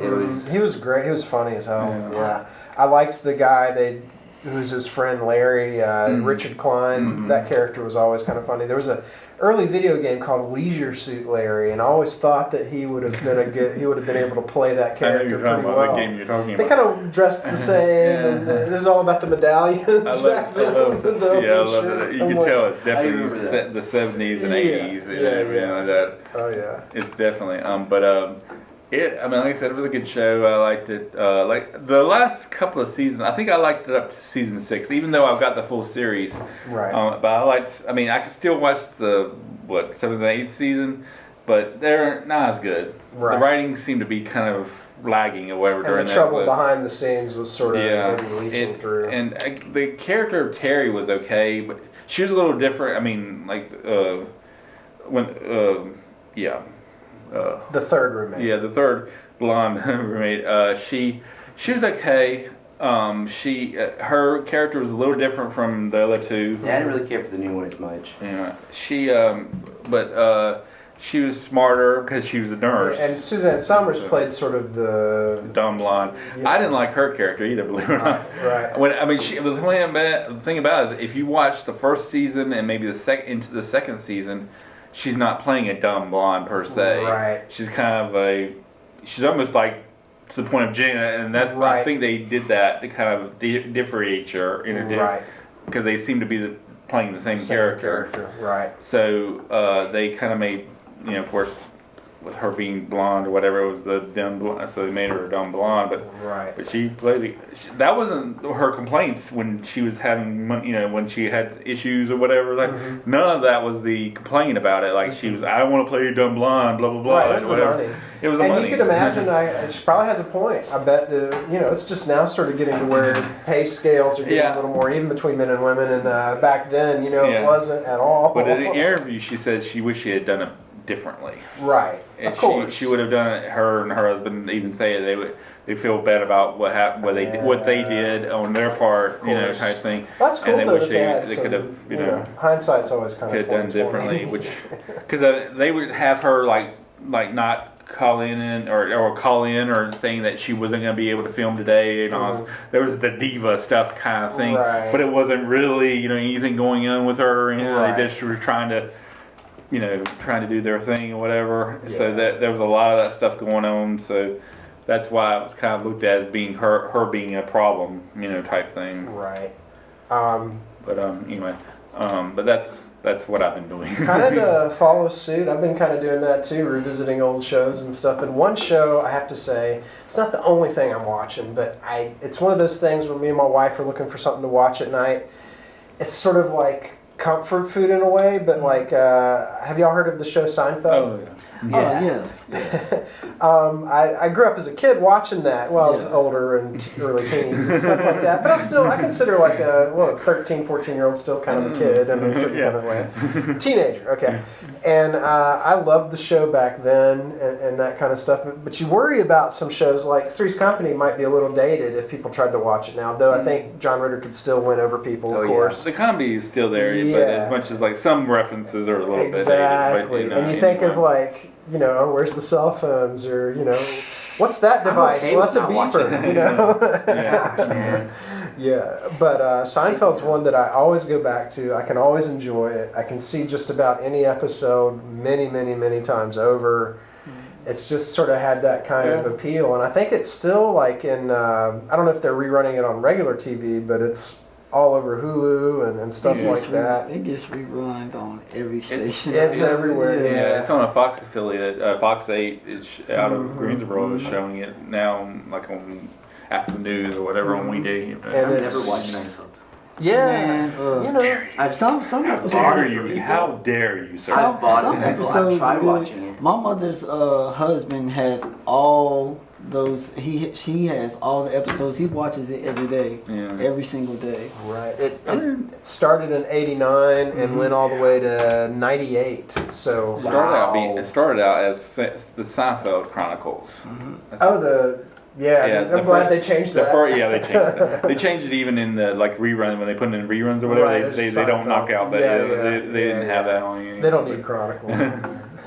He was great. He was funny as hell. Yeah. Yeah. I liked the guy they who's his friend Larry, Richard Klein. That character was always kind of funny. There was a early video game called Leisure Suit Larry, and I always thought that he would have been able to play that character pretty well. What game you're talking They about. kind of dressed the same, and it was all about the medallions back then. I love it. You can tell it's definitely the 70s and 80s. Oh yeah. It's definitely. I mean, like I said, it was a good show. I liked it. Like the last couple of seasons, I think I liked it up to season 6, even though I've got the full series. Right. But I can still watch the 7th and 8th season, but they're not as good. Right. The writing seemed to be kind of lagging or whatever during And the that. trouble behind the scenes was sort of maybe leaching through. And the character of Terry was okay, but she was a little different. I mean, like the third roommate. Yeah, the third blonde roommate. She was okay. Her character was a little different from the other two. Yeah, I didn't really care for the new one as much. Yeah, she was smarter because she was a nurse. And Suzanne Summers played sort of the dumb blonde. Yeah. I didn't like her character either, believe it or not. Right. The thing about it is, if you watch the first season and maybe into the second season, she's not playing a dumb blonde per se. Right. She's kind of she's almost like to the point of Jenna, and that's Right. I think they did that to kind of differentiate her, Right. because they seem to be playing the same character. Right. So they kind of made, of course, with her being blonde or whatever, it was the dumb blonde, so they made her a dumb blonde. But she played that wasn't her complaints when she was having, when she had issues or whatever. Like none of that was the complaint about it. Like she was, I don't want to play a dumb blonde, blah blah blah. Right, it was the money. It was the money. And you could imagine, she probably has a point. I bet it's just now sort of getting to where pay scales are getting a little more even between men and women, and back then, it wasn't at all. But in an interview, she said she wished she had done it differently. Right. And of course. She would have done it. Her and her husband even say it. They feel bad about what happened, what they did on their part, type thing. That's cool. And they though, wish that they could have, hindsight's always kind could of have done differently. Which, because they would have her like not call in or call in or saying that she wasn't going to be able to film today, and all. There was the diva stuff kind of thing, Right. but it wasn't really anything going on with her. Right. They just were trying to do their thing or whatever. Yeah. So that there was a lot of that stuff going on. So that's why it was kind of looked at as being her being a problem, type thing. Right. But anyway, but that's what I've been doing. Kind of to follow suit, I've been kind of doing that too, revisiting old shows and stuff. And one show, I have to say, it's not the only thing I'm watching, but it's one of those things when me and my wife are looking for something to watch at night. It's sort of like comfort food in a way, but like, have y'all heard of the show Seinfeld? Oh yeah. Yeah. I grew up as a kid watching that. Well, I was older and early teens and stuff like that. But I consider like a 13, 14-year-old still kind of a kid in a certain kind of way. Teenager, okay. And I loved the show back then and that kind of stuff. But you worry about some shows like Three's Company might be a little dated if people tried to watch it now. Though I think John Ritter could still win over people, of course. The comedy is still there, but as much as like some references are a little bit dated. Exactly. And you think of like, where's the cell phones, or what's that device? Okay, well, that's a beeper, Yeah. Yeah, but Seinfeld's one that I always go back to. I can always enjoy it. I can see just about any episode many, many, many times over. It's just sort of had that kind of appeal, and I think it's still like in. I don't know if they're rerunning it on regular TV, but it's all over Hulu and stuff like that. It gets rerun on every station. It's everywhere. Yeah, it's on a Fox affiliate. Fox 8 is out of Greensboro is showing it now, like on after the news or whatever on weekday. And I've it's- never watched Seinfeld. Yeah, I've some How episodes. dare you? How dare you, sir? I've bought Some it. episodes I've tried are good. watching it. My mother's husband has all those. She has all the episodes. He watches it every day, every single day. right. It started in '89 and went all the way to '98. So It started out as the Seinfeld Chronicles. I'm glad they changed that. They changed it. They changed it even in the rerun when they put it in reruns or whatever. Right, they there's don't Seinfeld. knock out that. Yeah, they didn't have that on you. They don't need Chronicle.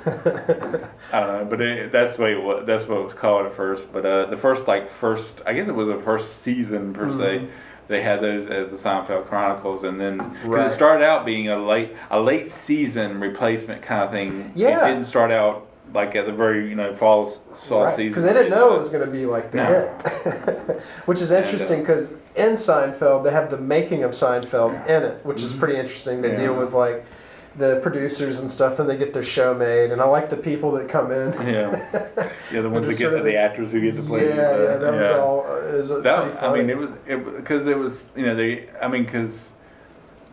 I don't know, but that's what it was called at first. But the first I guess it was the first season per se, they had those as the Seinfeld Chronicles, and then 'cause Right. it started out being a late season replacement kind of thing. Yeah. It didn't start out like at the very fall season. Because they didn't know it was going to be like the No. hit. Which is interesting because in Seinfeld, they have the making of Seinfeld in it, which is pretty interesting. They deal with like the producers and stuff, then they get their show made. And I like the people that come in. Yeah, the ones that sort get of the actors who get to play. That was all. It was pretty I funny. mean, because it was because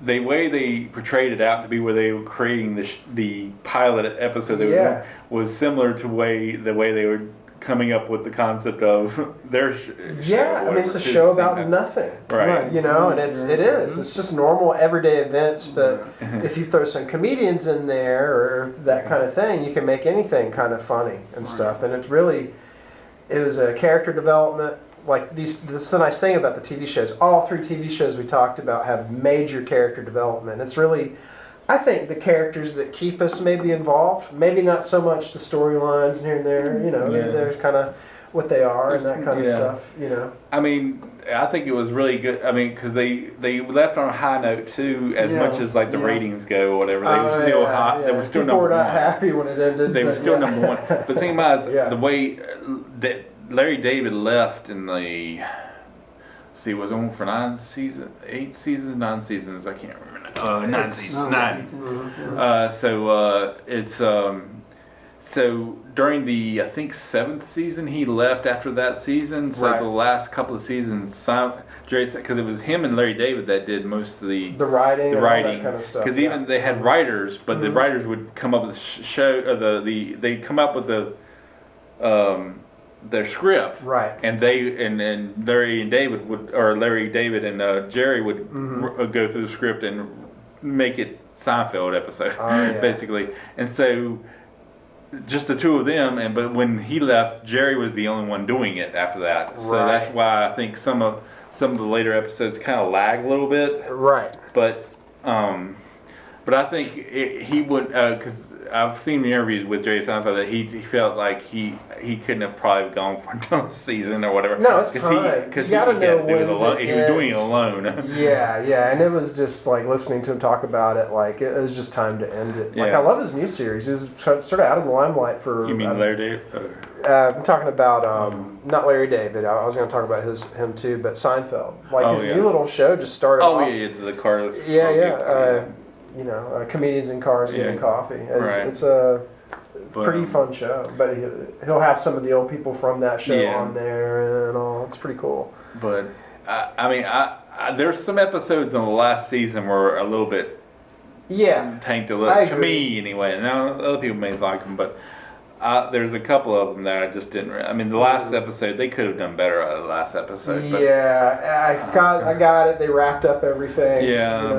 the way they portrayed it out to be where they were creating the pilot episode they were doing was similar to the way they were coming up with the concept of their show. I mean, it's a show about nothing, right? You know, and it is. It's just normal everyday events, but if you throw some comedians in there or that kind of thing, you can make anything kind of funny and stuff. And it was a character development. Like this is the nice thing about the TV shows. All 3 TV shows we talked about have major character development. It's really, I think, the characters that keep us maybe involved. Maybe not so much the storylines and here and there. You know, they're kind of what they are and that kind of stuff. You know. I mean, I think it was really good. I mean, because they left on a high note too, as much as like the ratings go or whatever. They were still hot. They were still People number were not one. happy when it ended. They were still number one. But the thing about it is the way that Larry David left in the was on for 9 seasons, 8 seasons, 9 seasons. I can't remember now. 9 seasons. 9. So during the I think 7th season he left after that season. So the last couple of seasons, because it was him and Larry David that did most of the writing, and all that kind of stuff. Because even they had writers, but the writers would come up with they'd come up with their script, and Larry David and Jerry would go through the script and make it Seinfeld episode, basically. And so just the 2 of them, but when he left, Jerry was the only one doing it after that. So that's why I think some of the later episodes kind of lag a little bit. Right. But I think he would, because I've seen interviews with Jerry Seinfeld that he felt like he couldn't have probably gone for another season or whatever. No, it's time. Because you gotta know when he was doing it alone. and it was just like listening to him talk about it. Like it was just time to end it. Like I love his new series. He's sort of out of the limelight for. You mean Larry David? I'm talking about not Larry David. I was going to talk about him too, but Seinfeld. Like his new little show just started. The Carlos. Comedians in cars getting coffee. It's a pretty fun show. But he'll have some of the old people from that show on there and all. It's pretty cool. But I mean, there's some episodes in the last season were a little bit tanked a little to me anyway. Now other people may like them, but. There's a couple of them that I just didn't. I mean, the last episode they could have done better out of the last episode. But, I got it. They wrapped up everything.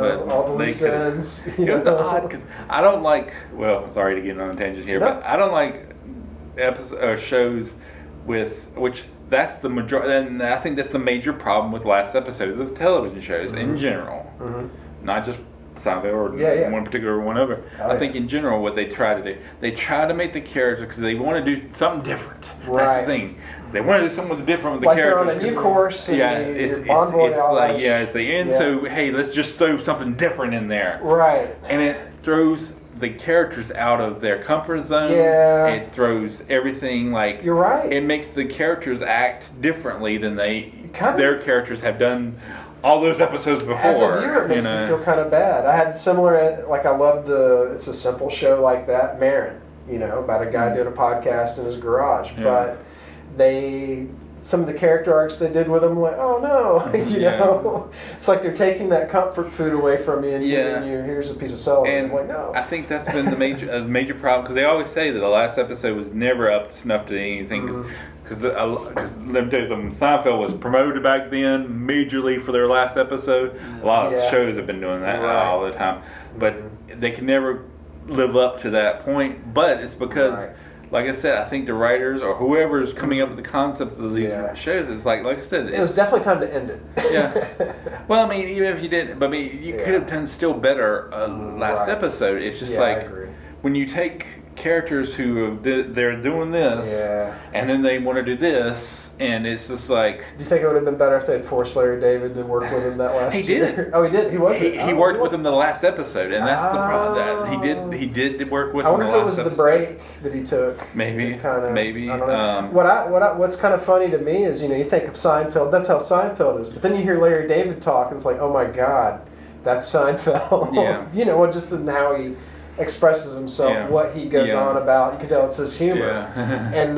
But all the loose ends. It was odd because I don't like. Well, sorry to get on a tangent here, but I don't like shows with which. That's the majority, and I think that's the major problem with last episodes of television shows in general, not just Seinfeld or one particular one over. I think in general what they try to do, they try to make the characters because they want to do something different. That's the thing. They want to do something different with the characters. Like they're on a new course. It's like it's the end. So hey, let's just throw something different in there. Right. And it throws the characters out of their comfort zone. It throws everything like. You're right. It makes the characters act differently than their characters have done. All those episodes before. As a viewer, it makes me feel kind of bad. I had similar, like I loved it's a simple show like that, Marin, about a guy doing a podcast in his garage. But some of the character arcs they did with him, like, oh no, know, it's like they're taking that comfort food away from you and giving you, here's a piece of celery. And I'm like, no. I think that's been the major problem, because they always say that the last episode was never up to snuff to anything, because let me tell you something, Seinfeld was promoted back then majorly for their last episode. A lot of shows have been doing that all the time, but they can never live up to that point. But it's because, like I said, I think the writers or whoever's coming up with the concepts of these shows, it's like I said, it was definitely time to end it. Well, I mean, even if you didn't, but I mean, you could have done still better last episode. It's just like when you take characters who they're doing this and then they want to do this, And it's just like... Do you think it would have been better if they'd forced Larry David to work with him that last He year? did. Oh, he did? He was? He worked with him the last episode, and that's the problem. That he did work with I him wonder the if it last was the episode. break that he took. Maybe. Maybe. I don't know. What's kind of funny to me is, you think of Seinfeld, that's how Seinfeld is. But then you hear Larry David talk, and it's like, oh my God, that's Seinfeld. Yeah. Just in how he expresses himself, what he goes on about. You can tell it's his humor. Yeah. And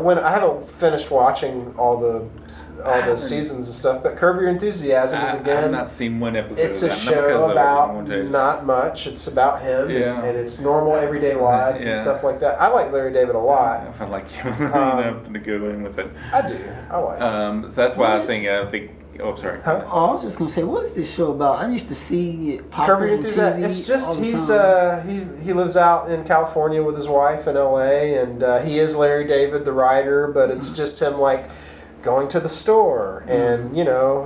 when I haven't finished watching all the seasons and stuff, but Curb Your Enthusiasm is again. I've not seen one episode. It's of a that, show about not much. It's about him and it's normal everyday lives and stuff like that. I like Larry David a lot. I like you enough to go in with it. I do. I like it. So that's why I think. Oh, sorry. Huh? Oh, I was just gonna say, what is this show about? I used to see it pop Curb up Your on Enthusiasm. TV. It's just all the time. he lives out in California with his wife in L.A. and he is Larry David, the writer, but it's just him like going to the store and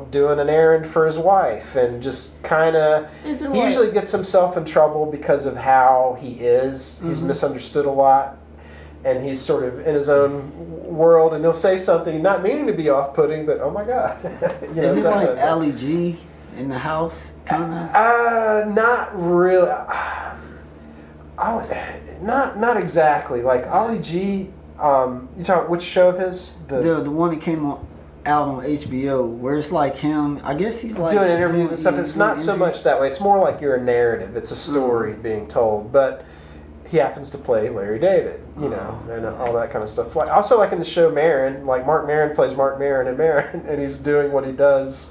doing an errand for his wife and just kind of. He usually gets himself in trouble because of how he is. He's misunderstood a lot. And he's sort of in his own world, and he'll say something not meaning to be off-putting, but oh my God, Is it like Ali G in the house, kind of? Not really. Not exactly. Like Ali G. You talk which show of his? The one that came out on HBO, where it's like him. I guess he's like doing interviews and stuff. It's not so much that way. It's more like you're a narrative. It's a story being told, but. He happens to play Larry David, and all that kind of stuff. Like also, like in the show Maron, like Mark Maron plays Mark Maron in Maron, and he's doing what he does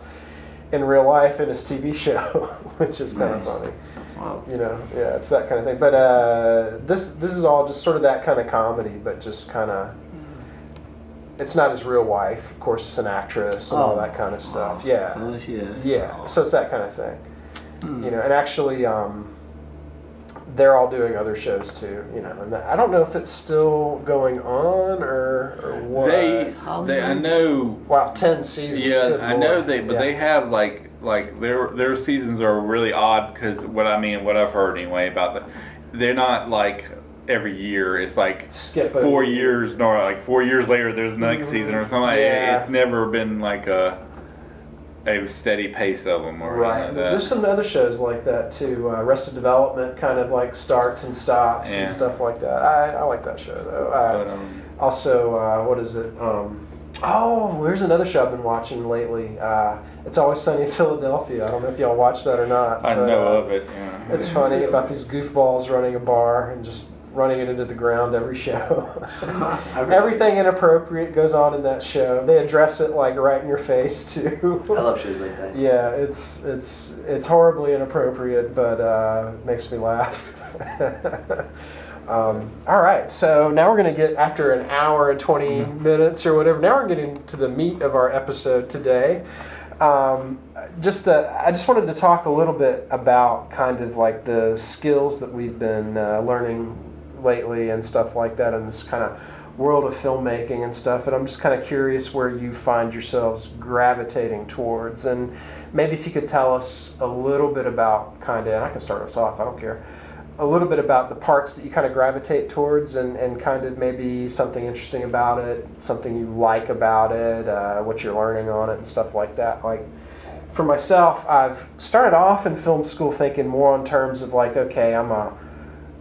in real life in his TV show, which is kind of funny. Wow. It's that kind of thing. But this is all just sort of that kind of comedy, but just kind of. It's not his real wife, of course. It's an actress and all that kind of stuff. Yeah, So it's that kind of thing, and actually. They're all doing other shows too, and I don't know if it's still going on or what. I know. Wow, 10 seasons. Yeah, I know they have like their seasons are really odd because what I've heard anyway about they're not like every year. It's like 4 years, nor like 4 years later there's the next season or something. Yeah. It's never been like a steady pace of them or right. Like that. There's some other shows like that too. Arrested Development kind of like starts and stops and stuff like that. I like that show though. Also, what is it? Here's another show I've been watching lately. It's Always Sunny in Philadelphia. I don't know if y'all watch that or not. I know of it. Yeah. It's funny about these goofballs running a bar and just running it into the ground every show. Everything inappropriate goes on in that show. They address it like right in your face too. I love shows like that. Yeah, it's horribly inappropriate, but makes me laugh. All right, so now we're going to get, after an hour and 20 minutes or whatever, now we're getting to the meat of our episode today. I just wanted to talk a little bit about kind of like the skills that we've been learning lately and stuff like that in this kind of world of filmmaking and stuff, and I'm just kind of curious where you find yourselves gravitating towards, and maybe if you could tell us a little bit about kind of, and I can start us off, I don't care, a little bit about the parts that you kind of gravitate towards and kind of maybe something interesting about it, something you like about it, what you're learning on it and stuff like that. Like for myself, I've started off in film school thinking more on terms of like, okay, I'm a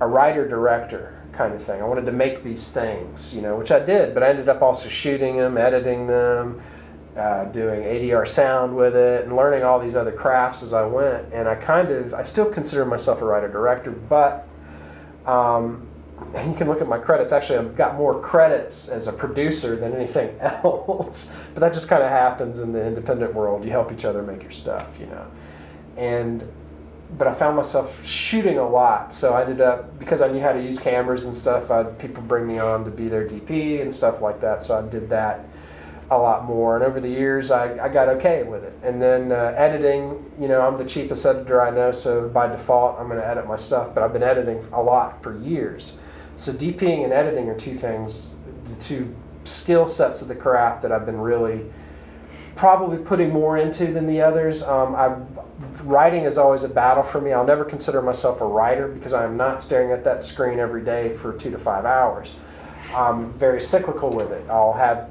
writer-director kind of thing. I wanted to make these things, which I did, but I ended up also shooting them, editing them, doing ADR sound with it, and learning all these other crafts as I went. And I still consider myself a writer-director, but and you can look at my credits. Actually, I've got more credits as a producer than anything else. But that just kind of happens in the independent world. You help each other make your stuff, But I found myself shooting a lot, so I ended up, because I knew how to use cameras and stuff, people bring me on to be their DP and stuff like that, so I did that a lot more, and over the years I got okay with it. And then editing, I'm the cheapest editor I know, so by default I'm going to edit my stuff, but I've been editing a lot for years. So DPing and editing are the two skill sets of the craft that I've been really probably putting more into than the others. Writing is always a battle for me. I'll never consider myself a writer because I am not staring at that screen every day for 2 to 5 hours. I'm very cyclical with it. I'll have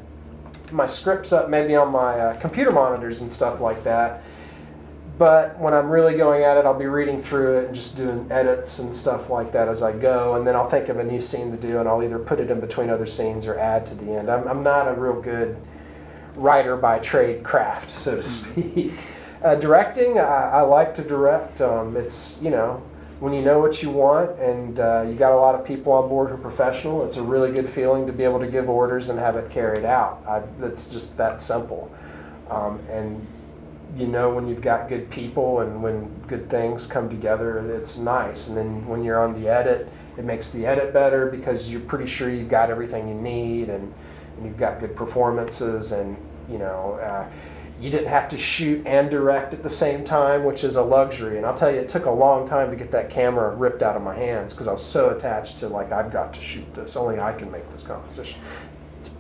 my scripts up maybe on my computer monitors and stuff like that. But when I'm really going at it, I'll be reading through it and just doing edits and stuff like that as I go. And then I'll think of a new scene to do, and I'll either put it in between other scenes or add to the end. I'm not a real good writer by trade craft, so to speak. Directing, I like to direct. It's, you know, when you know what you want and you got a lot of people on board who are professional, it's a really good feeling to be able to give orders and have it carried out. It's just that simple. And you know when you've got good people and when good things come together, it's nice. And then when you're on the edit, it makes the edit better because you're pretty sure you've got everything you need and you've got good performances, and you know you didn't have to shoot and direct at the same time, which is a luxury. And I'll tell you, it took a long time to get that camera ripped out of my hands because I was so attached to, like, I've got to shoot this. Only I can make this composition. It's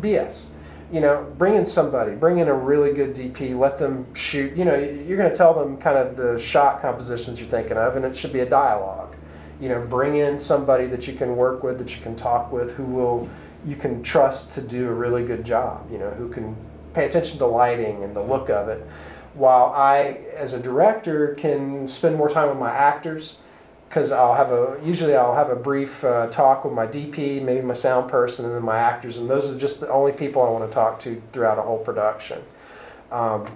BS. You know, bring in somebody, bring in a really good DP, let them shoot. You know, you're going to tell them kind of the shot compositions you're thinking of, and it should be a dialogue. You know, bring in somebody that you can work with, that you can talk with, you can trust to do a really good job, you know, who can pay attention to lighting and the look of it, while I, as a director, can spend more time with my actors, because usually I'll have a brief talk with my DP, maybe my sound person, and then my actors, and those are just the only people I want to talk to throughout a whole production.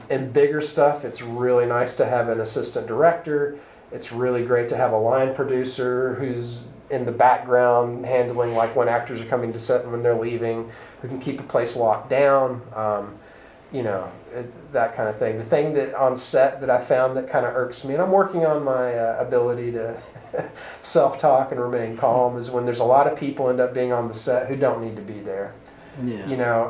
In bigger stuff, it's really nice to have an assistant director. It's really great to have a line producer who's in the background handling, like, when actors are coming to set and when they're leaving, who can keep a place locked down, you know, that kind of thing. The thing that on set that I found that kind of irks me, and I'm working on my ability to self-talk and remain calm, is when there's a lot of people end up being on the set who don't need to be there. Yeah. You know,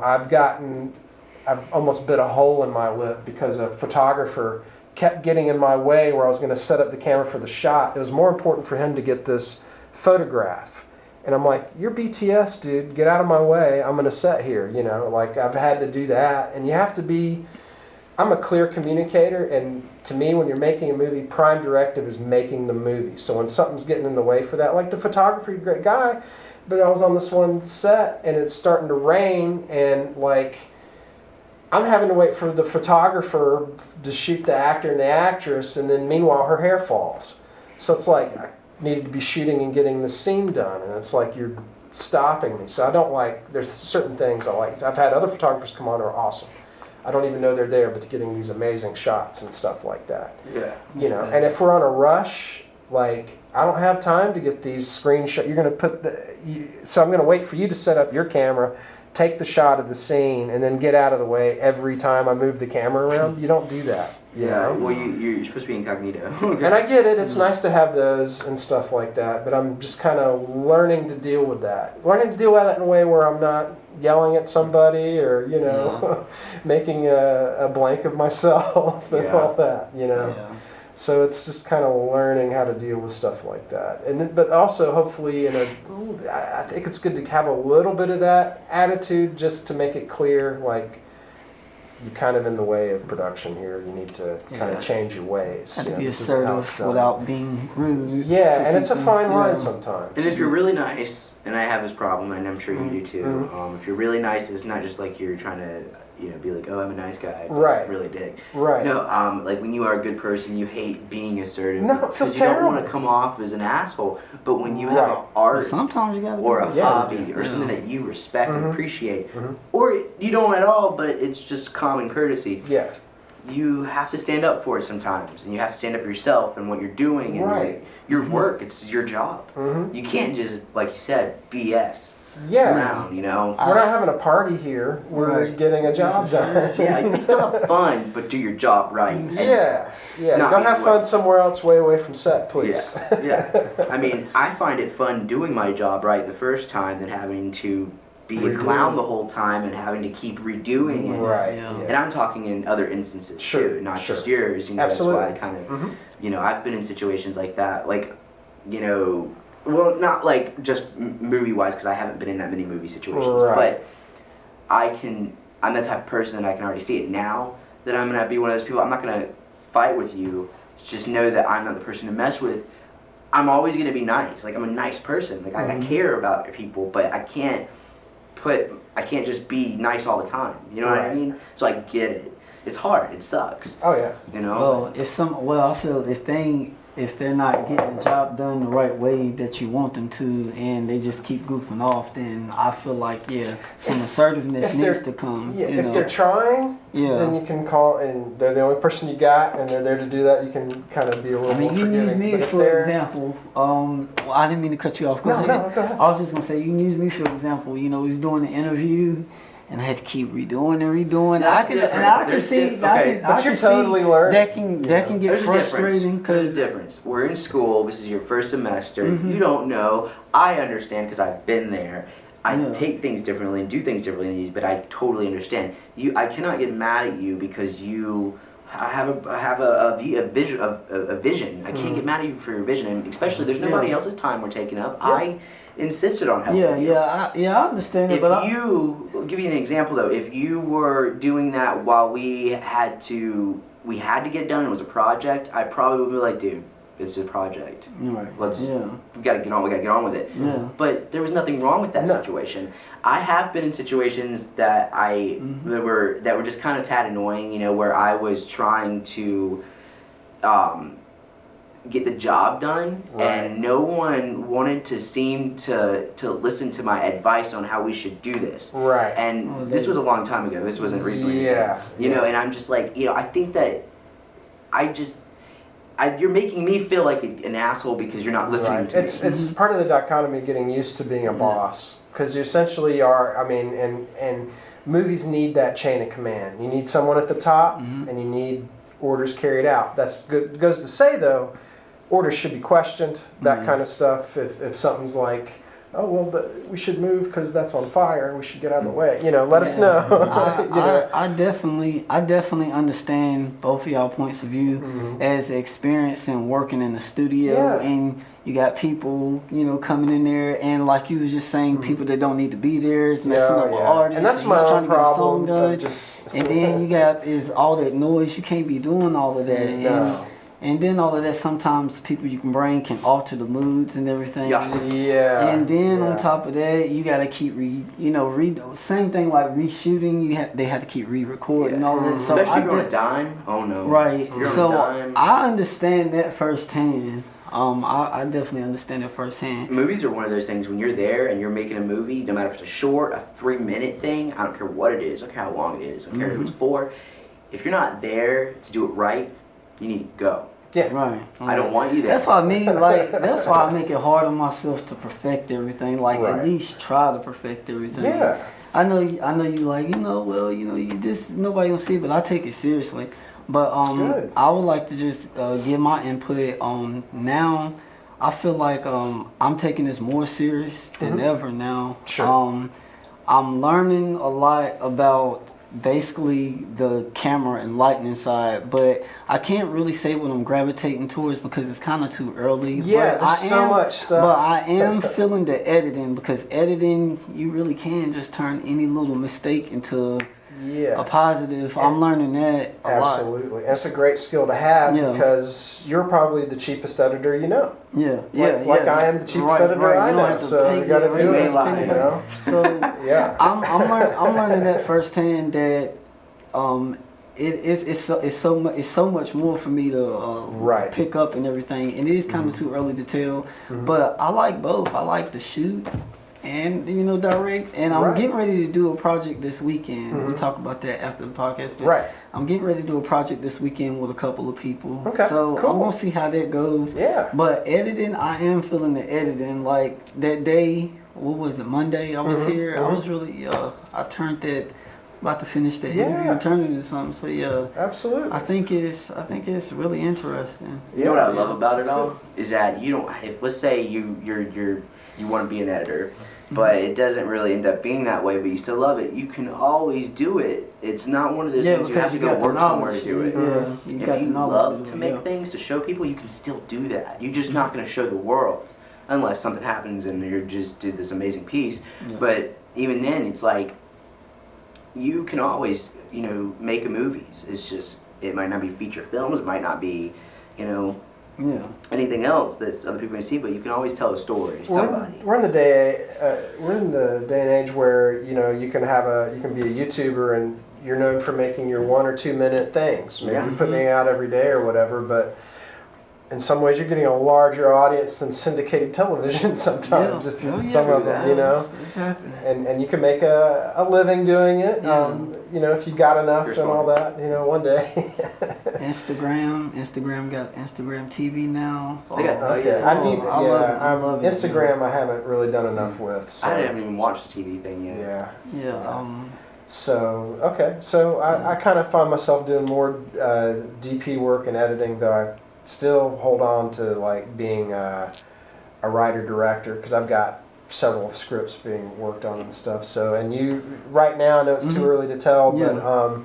I've almost bit a hole in my lip because a photographer kept getting in my way where I was going to set up the camera for the shot. It was more important for him to get this photograph. And I'm like, you're BTS, dude. Get out of my way. I'm going to set here. You know, like, I've had to do that. And you have to be, I'm a clear communicator. And to me, when you're making a movie, prime directive is making the movie. So when something's getting in the way for that, like the photographer, great guy, but I was on this one set and it's starting to rain, and like, I'm having to wait for the photographer to shoot the actor and the actress, and then meanwhile her hair falls. So it's like, I needed to be shooting and getting the scene done, and it's like you're stopping me. So I don't like, there's certain things I like. I've had other photographers come on who are awesome. I don't even know they're there, but getting these amazing shots and stuff like that. Yeah. You know, and if we're on a rush, like, I don't have time to get these screenshots. You're going to put so I'm going to wait for you to set up your camera, take the shot of the scene, and then get out of the way every time I move the camera around. You don't do that. You know? Well, you're supposed to be incognito. And I get it. It's nice to have those and stuff like that, but I'm just kind of learning to deal with that. Learning to deal with that in a way where I'm not yelling at somebody or, you know, making a blank of myself and all that, you know. Yeah. So it's just kind of learning how to deal with stuff like that. But also, hopefully, I think it's good to have a little bit of that attitude just to make it clear, like, you're kind of in the way of production here. You need to kind of change your ways. Have to be assertive without being rude. Yeah, and it's a fine line sometimes. And if you're really nice, and I have this problem, and I'm sure you do too, if you're really nice, it's not just like you're trying to, you know, be like, oh, I'm a nice guy. Right. Really dig. Right. No, like when you are a good person, you hate being assertive. No, it feels you terrible. don't want to come off as an asshole. But when you have an art Sometimes you gotta or a do it. hobby or something that you respect and appreciate, or you don't at all, but it's just common courtesy. Yeah. You have to stand up for it sometimes, and you have to stand up for yourself and what you're doing and like, your work. It's your job. You can't just, like you said, BS. Yeah. Around, you know. We're not having a party here. We're getting a job done. Yeah, you can still have fun, but do your job right. Yeah. Go have fun somewhere else, way away from set, please. Yeah. I mean, I find it fun doing my job right the first time than having to be a clown the whole time and having to keep redoing it. Right. Yeah. And I'm talking in other instances too, not just yours. You know, Absolutely. that's why I kind of, you know, I've been in situations like that. Like, you know, well, not like just movie-wise, because I haven't been in that many movie situations, but I'm the type of person that I can already see it now, that I'm going to be one of those people. I'm not going to fight with you. Just know that I'm not the person to mess with. I'm always going to be nice. Like, I'm a nice person. Like, I care about people, but I can't I can't just be nice all the time. You know what I Right. mean? So I get it. It's hard. It sucks. Oh yeah. You know. I feel if they're not getting the job done the right way that you want them to, and they just keep goofing off, then I feel like some assertiveness needs to come. Yeah, you if know? they're trying, then you can call, and they're the only person you got, and they're there to do that. You can kind of be a little more you can use forgiving. me But if for they're- example. Well, I didn't mean to cut you off. No, go ahead. I was just gonna say you can use me for example. You know, he's doing the interview, and I had to keep redoing and redoing. That's I can different. see. But you're totally learning. That can get There's a frustrating difference. There's because a difference. We're in school. This is your first semester. Mm-hmm. You don't know. I understand because I've been there. I Yeah. take things differently and do things differently than you, but I totally understand. I cannot get mad at you because you have a vision. I can't get mad at you for your vision, and especially there's nobody Yeah. else's time we're taking up. I insisted on helping you. I understand it. If But I'll give you an example though, if you were doing that while we had to get it done, it was a project, I probably would be like, dude, it's a project. right. We gotta get on with it. Yeah. But there was nothing wrong with that No. situation. I have been in situations that that were just kind of tad annoying, you know, where I was trying to get the job done, Right. and no one wanted to seem to listen to my advice on how we should do this. Right. And this was a long time ago. This wasn't recently. Yeah, You know, yeah. and I'm just like, you know, I think that you're making me feel like an asshole because you're not listening Right. to me. It's part of the dichotomy of getting used to being a boss, because you essentially are. I mean, and movies need that chain of command. You need someone at the top, and you need orders carried out. That's good. Goes to say though, orders should be questioned. That kind of stuff. If something's like, oh well, we should move because that's on fire. We should get out of the way. You know, let us know. You know? I definitely understand both of y'all points of view as experience in working in the studio, Yeah. and you got people, you know, coming in there, and like you was just saying, people that don't need to be there is messing up with artists, and that's he's my trying own to get a song problem. done, Of just and then you got is all that noise. You can't be doing all of that, No. and then all of that. Sometimes people you can bring can alter the moods and everything. Yeah. And then yeah. on top of that, you gotta keep same thing like reshooting. They had to keep re-recording and all that. So Especially if you're on a dime. Oh no. right. You're So on a dime. I understand that firsthand. I definitely understand it firsthand. Movies are one of those things when you're there and you're making a movie, no matter if it's a short, a 3-minute thing, I don't care what it is, I don't care how long it is, I don't care who it's for. If you're not there to do it right, you need to go. Yeah. Right. I don't want you there. That's what I mean. Like that's why I make it hard on myself to perfect everything. Like Right. at least try to perfect everything. Yeah. I know you like, you just nobody gonna see it, but I take it seriously. But good. I would like to just give my input on now. I feel like I'm taking this more serious than ever now. Sure. I'm learning a lot about basically the camera and lighting side, but I can't really say what I'm gravitating towards because it's kind of too early. Yeah, but there's so much stuff. But I am feeling the editing, because editing, you really can just turn any little mistake into a positive. I'm learning that a lot. Absolutely. And it's a great skill to have Yeah. because you're probably the cheapest editor you know. Yeah, Like I am the cheapest editor I You don't know, have to so pay you got to me, do you it, ain't you know? So Yeah. I'm learning that firsthand that it's so much more for me to Right. pick up and everything, and it is kind of too early to tell. But I like both. I like to shoot and direct, and I'm Right. getting ready to do a project this weekend. We'll talk about that after the podcast. But Right. I'm getting ready to do a project this weekend with a couple of people. Okay, So cool. I'm gonna see how that goes. Yeah. But editing, I am feeling the editing. Like that day, what was it, Monday? I was here. I was really, I turned that, about to finish the interview and turn it into something. So yeah, Absolutely. I think it's really interesting. You know what I love about it all is that you don't. If let's say you want to be an editor, but it doesn't really end up being that way, but you still love it. You can always do it. It's not one of those things you have to go work somewhere to do it. Yeah, If you love to make things to show people, you can still do that. You're just not going to show the world unless something happens and you just did this amazing piece. Yeah. But even then, it's like you can always make movies. It's just it might not be feature films. It might not be anything else that other people may see, but you can always tell a story to somebody. We're in the day and age where you can be a YouTuber and you're known for making your 1 or 2 minute things. Maybe you're putting it out every day or whatever, but in some ways you're getting a larger audience than syndicated television sometimes. If you, some of them, and you can make a living doing it. If you got enough and all that, one day. Instagram got Instagram TV now. I love it. Instagram I haven't really done enough with. So. I haven't even watched the TV thing yet. So I kind of find myself doing more DP work and editing, though I still hold on to like being a writer director because I've got several scripts being worked on and stuff. So and you right now, I know it's too early to tell, but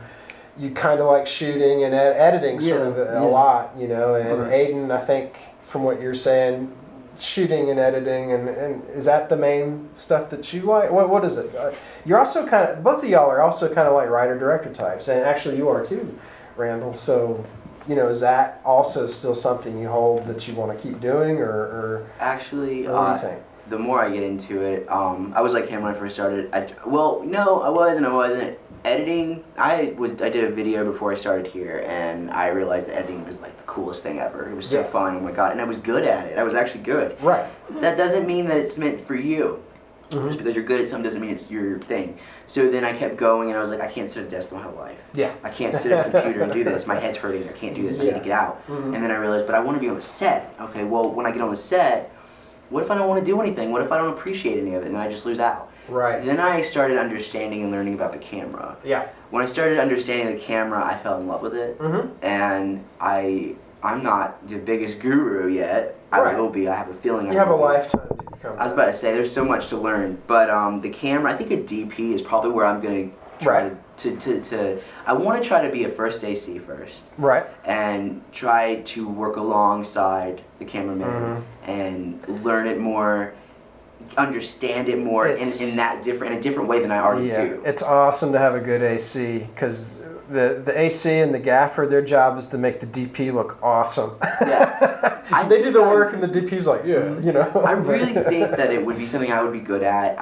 you kind of like shooting and editing sort of a lot, and Aiden, I think from what you're saying, shooting and editing and is that the main stuff that you like? What is it? You're also both of y'all are also kind of like writer director types, and actually you are too, Randall. So is that also still something you hold that you want to keep doing, or actually, what do you think? The more I get into it, I was like him when I first started. I was and I wasn't. Editing, I did a video before I started here, and I realized that editing was like the coolest thing ever. It was so fun, oh my god, and I was good at it. I was actually good. Right. That doesn't mean that it's meant for you. Just because you're good at something doesn't mean it's your thing. So then I kept going, and I was like, I can't sit at a desk my whole life. Yeah. I can't sit at a computer and do this. My head's hurting. I can't do this. I need to get out. And then I realized, but I want to be on a set. Okay, well, when I get on the set, what if I don't want to do anything? What if I don't appreciate any of it? And then I just lose out. Right. Then I started understanding and learning about the camera. Yeah. When I started understanding the camera, I fell in love with it. And I'm not the biggest guru yet. I will be. I have a feeling. You have a lifetime to become. I was about to say, there's so much to learn. But the camera, I think a DP is probably where I'm going to try to I want to try to be a first AC first. Right. And try to work alongside the cameraman and learn it more, understand it more in a different way than I already do. It's awesome to have a good AC because the AC and the gaffer, their job is to make the DP look awesome. Yeah. They do the work and the DP's like, I really think that it would be something I would be good at.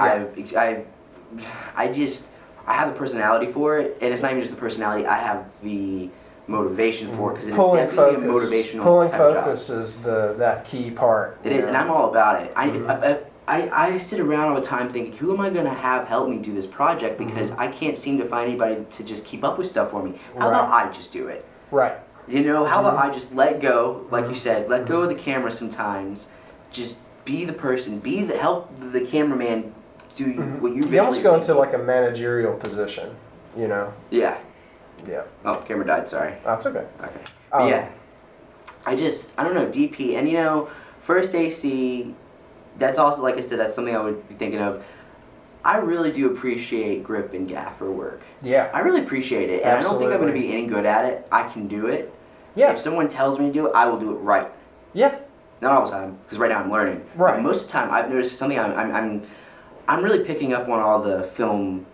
I have the personality for it, and it's not even just the personality, I have the motivation for it, because it's definitely a motivational Pulling type focus job. Is that key part. It is, and I'm all about it. I sit around all the time thinking, who am I going to have help me do this project, because I can't seem to find anybody to just keep up with stuff for me. How about I just do it? Right. How about I just let go, like you said, let go of the camera sometimes, just be the person, help the cameraman do what you visually. You almost go into like a managerial position, Yeah. Yeah. Oh, camera died, sorry. That's okay. Okay. I don't know, DP, and first AC, that's also, like I said, that's something I would be thinking of. I really do appreciate grip and gaffer work. Yeah. I really appreciate it, and I don't think I'm going to be any good at it. I can do it. Yeah. If someone tells me to do it, I will do it right. Yeah. Not all the time, because right now I'm learning. Right. But most of the time, I've noticed something I'm really picking up on all the film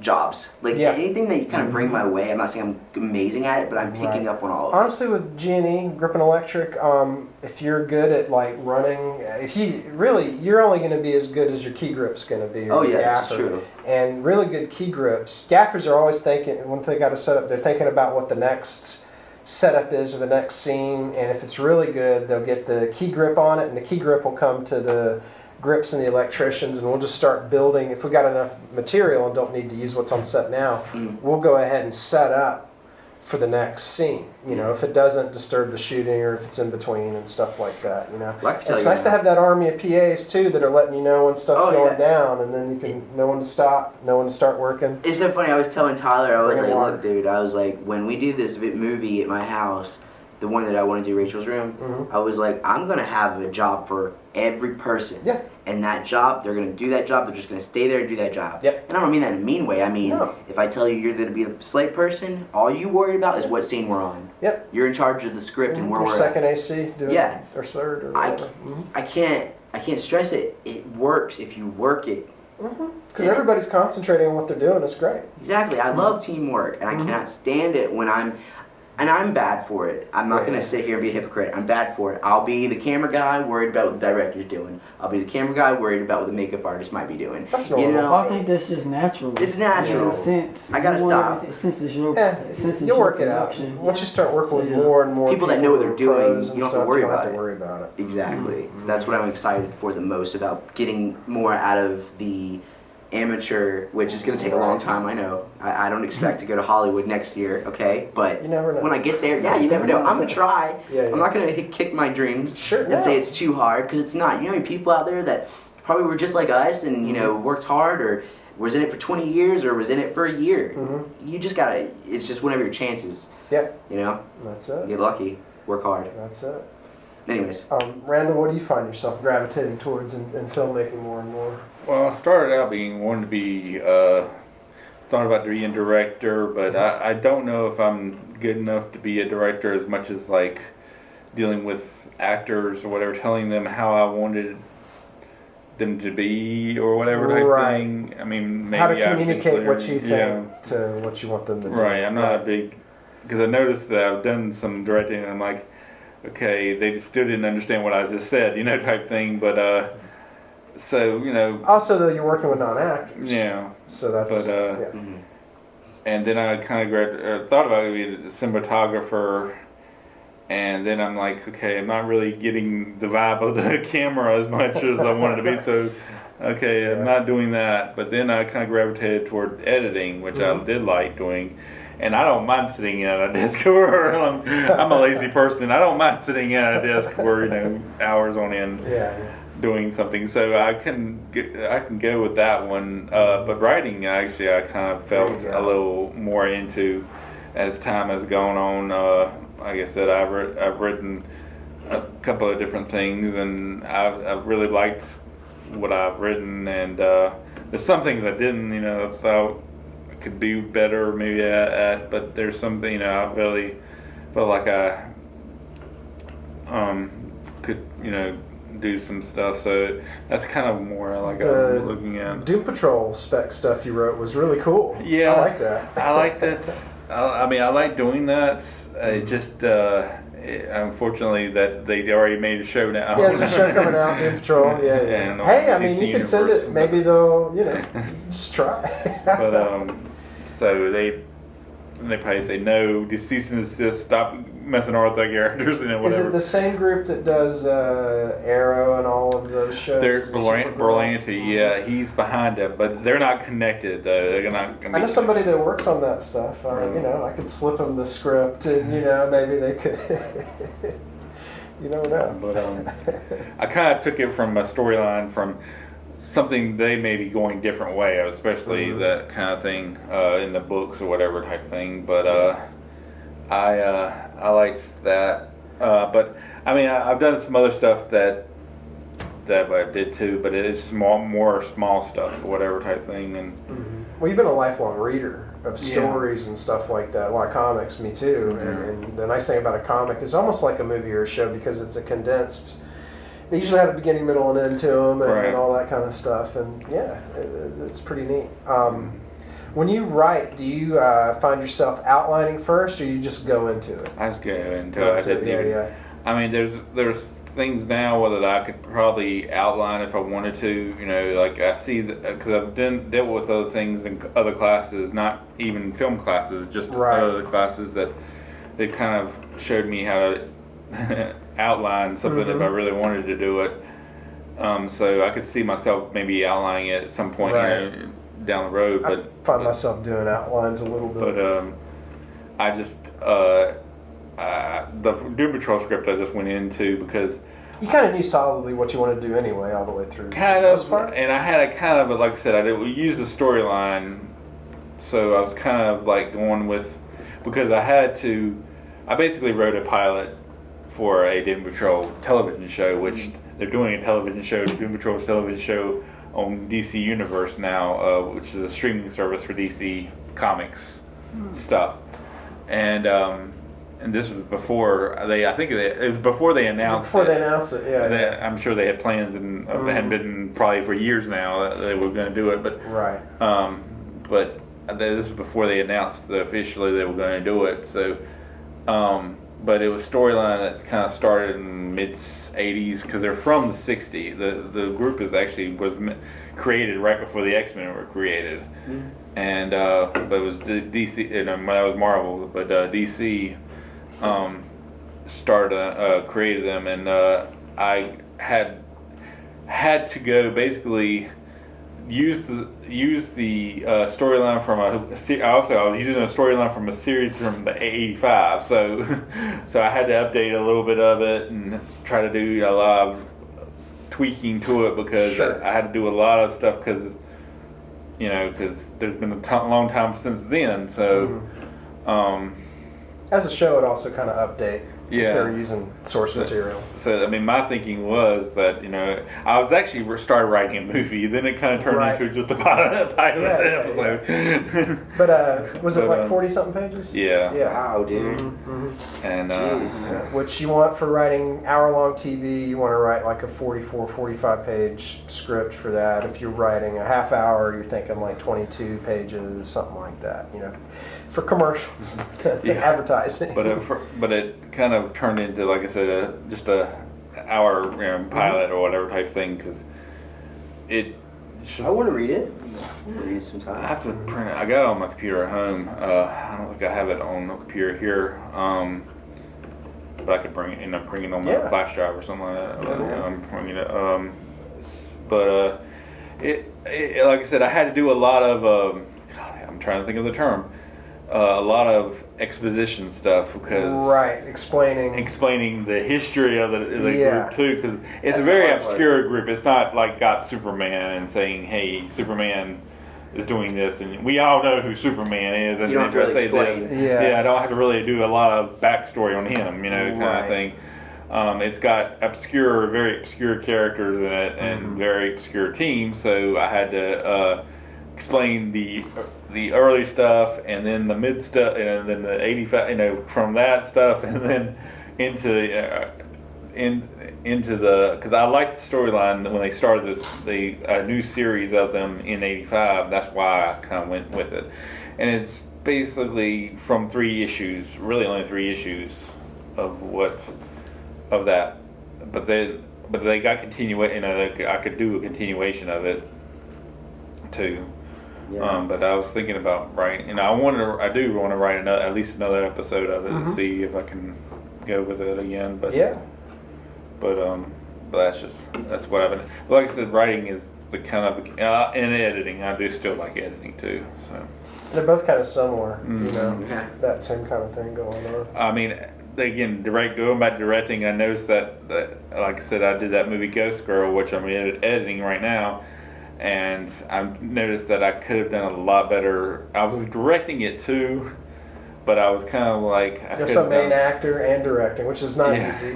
jobs. Like anything that you kind of bring my way, I'm not saying I'm amazing at it, but I'm picking up on all of it. Honestly, with G&E, grip and electric, if you're good at like running, you're only going to be as good as your key grip's going to be. Oh yeah, that's true. And really good key grips. Gaffers are always thinking, when they got a setup, they're thinking about what the next setup is or the next scene, and if it's really good, they'll get the key grip on it, and the key grip will come to the grips and the electricians, and we'll just start building. If we got enough material and don't need to use what's on set now, we'll go ahead and set up for the next scene. If it doesn't disturb the shooting or if it's in between and stuff like that. It's nice to have that army of PAs too that are letting you know when stuff's going down, and then you can know when to stop, know when to start working. It's so funny. I was telling Tyler, I was like, look, dude, I was like, when we do this movie at my house, the one that I want to do, Rachel's Room, I was like, I'm going to have a job for every person. Yeah. And that job, they're going to do that job, they're just going to stay there and do that job. Yep. And I don't mean that in a mean way. I mean, if I tell you you're going to be the slate person, all you worried about is what scene we're on. Yep. You're in charge of the script and where we're second AC, or third, or whatever. I can't stress it. It works if you work it. Because everybody's concentrating on what they're doing. It's great. Exactly. I love teamwork, and I cannot stand it when And I'm bad for it. I'm not going to sit here and be a hypocrite. I'm bad for it. I'll be the camera guy worried about what the director's doing. I'll be the camera guy worried about what the makeup artist might be doing. That's normal. You know, I think that's just natural. It's natural. Since I gotta stop. Since it's your, since it's You'll your work it out. production. Once you start working with more and more people that know what they're who are doing, pros you and don't have to stuff, worry you don't about have it. to worry about it. Exactly. That's what I'm excited for the most, about getting more out of the amateur, which is going to take a long time, I know. I don't expect to go to Hollywood next year, okay? But You never know. when I get there, yeah, you never know. I'm going to try. Yeah. I'm not going to kick my dreams Sure, and no. say it's too hard, because it's not. You know how many people out there that probably were just like us and, you know, worked hard, or was in it for 20 years, or was in it for a year? You just got to, it's just whatever your chances, Yeah, you know? that's it. Get lucky, work hard. That's it. Anyways. Randall, what do you find yourself gravitating towards in filmmaking more and more? Well, I started out wanting to be, thought about being a director, but I don't know if I'm good enough to be a director, as much as like dealing with actors or whatever, telling them how I wanted them to be or whatever type thing. I mean, maybe how to communicate what you think yeah. to what you want them to do. Right, I'm not a big, because I noticed that I've done some directing and I'm like, okay, they still didn't understand what I just said, you know, type thing, but so, you know. Also, though, you're working with non-actors. Yeah. So that's, But, yeah. And then I kind of thought about being a cinematographer, and then I'm like, okay, I'm not really getting the vibe of the camera as much as I wanted to be, so, okay, I'm not doing that. But then I kind of gravitated toward editing, which I did like doing. And I don't mind sitting at a desk where I'm a lazy person. I don't mind sitting at a desk where, you know, hours on end. Doing something, so I can go with that one. But writing, actually, I kind of felt a little more into as time has gone on. Like I said, I've written a couple of different things, and I've really liked what I've written. And there's some things I didn't, you know, thought I could do better maybe at. But there's something, you know, I really felt like I could, you know, do some stuff, so that's kind of more like I'm looking at. Doom Patrol spec stuff you wrote was really cool. Yeah, I like that. I like that. I mean, I like doing that. It just unfortunately that they already made a show now. Yeah, there's a show coming out, Doom Patrol. Yeah. And Hey, I mean, DC you can send it. Maybe they'll, you know, just try. But so they probably say no, cease and desist, stop messing around with their characters, and whatever. Is it the same group that does Arrow and all of those shows? There's Berlanti, yeah, he's behind it, but they're not connected. They're not. I know somebody that works on that stuff. You know, I could slip them the script, and you know, maybe they could. You don't know. But I kind of took it from a storyline from something they may be going different way, especially that kind of thing in the books or whatever type thing. But I liked that. But I mean, I've done some other stuff that I did too, but it's more small stuff or whatever type thing. And well, you've been a lifelong reader of stories and stuff like that. A lot of comics, me too. And the nice thing about a comic is almost like a movie or a show, because it's a condensed. They usually have a beginning, middle, and end to them, and all that kind of stuff. And yeah, it's pretty neat. When you write, do you find yourself outlining first, or you just go into it? I just go into it. I mean, there's things now that I could probably outline if I wanted to. You know, like I see because I've dealt with other things in other classes, not even film classes, just other classes that they kind of showed me how to outline something if I really wanted to do it. So I could see myself maybe outlining it at some point, you know, down the road. But I find myself doing outlines a little bit. But I just the Doom Patrol script I just went into because you kind of knew solidly what you wanted to do anyway, all the way through. Kind of, and I had a kind of, like I said, we used the storyline, so I was kind of like going with, because I basically wrote a pilot for a Doom Patrol television show, which they're doing a television show, Doom Patrol's television show on DC Universe now, which is a streaming service for DC Comics stuff. And this was before it was before they announced Before they announced it, yeah. I'm sure they had plans and had been probably for years now that they were going to do it, but but this was before they announced that officially they were going to do it. So But it was storyline that kind of started in mid '80s because they're from the '60s. The group was created right before the X-Men were created, and but it was DC. That was Marvel, but DC created them, and I had to go basically use the storyline from I was using a storyline from a series from the '85, so I had to update a little bit of it and try to do a lot of tweaking to it because I had to do a lot of stuff because there's been a long time since then. So as a show, it also kind of update. Yeah. If they're using source material. So, I mean, my thinking was that, I was actually started writing a movie, then it kind of turned into just a pilot episode. Yeah. But was it like 40-something pages? Yeah. Wow, dude. And, which you want for writing hour-long TV, you want to write like a 44, 45-page script for that. If you're writing a half hour, you're thinking like 22 pages, something like that, for commercials, advertising. But it kind of turned into, like I said, just a hour pilot or whatever type thing because I want to read it. I want to read it sometime. I have to print it. I got it on my computer at home. I don't think I have it on the computer here. But I could bring it on my flash drive or something like that. I'm bringing it. But like I said, I had to do a lot of. I'm trying to think of the term. A lot of exposition stuff because explaining the history of the group too because it's a very obscure group. It's not like got Superman and saying, "Hey, Superman is doing this," and we all know who Superman is. And you don't have to really explain. I don't have to really do a lot of backstory on him, kind of thing. It's got very obscure characters in it and very obscure teams, so I had to explain the early stuff and then the mid stuff and then the 85 from that stuff and then into the because I liked the storyline when they started a new series of them in '85. That's why I kind of went with it, and it's basically from 3 issues, really only 3 issues of that, but they got I could do a continuation of it too. Yeah. But I was thinking about writing, I do want to write at least another episode of it to see if I can go with it again. But that's what I've been. Like I said, writing is the kind of and editing. I do still like editing too. So they're both kind of similar, that same kind of thing going on. I mean, again, going back to directing, I noticed that like I said, I did that movie Ghost Girl, which I'm editing right now. And I've noticed that I could have done a lot better. I was directing it too, but I was kind of like... You're a main actor and directing, which is not easy.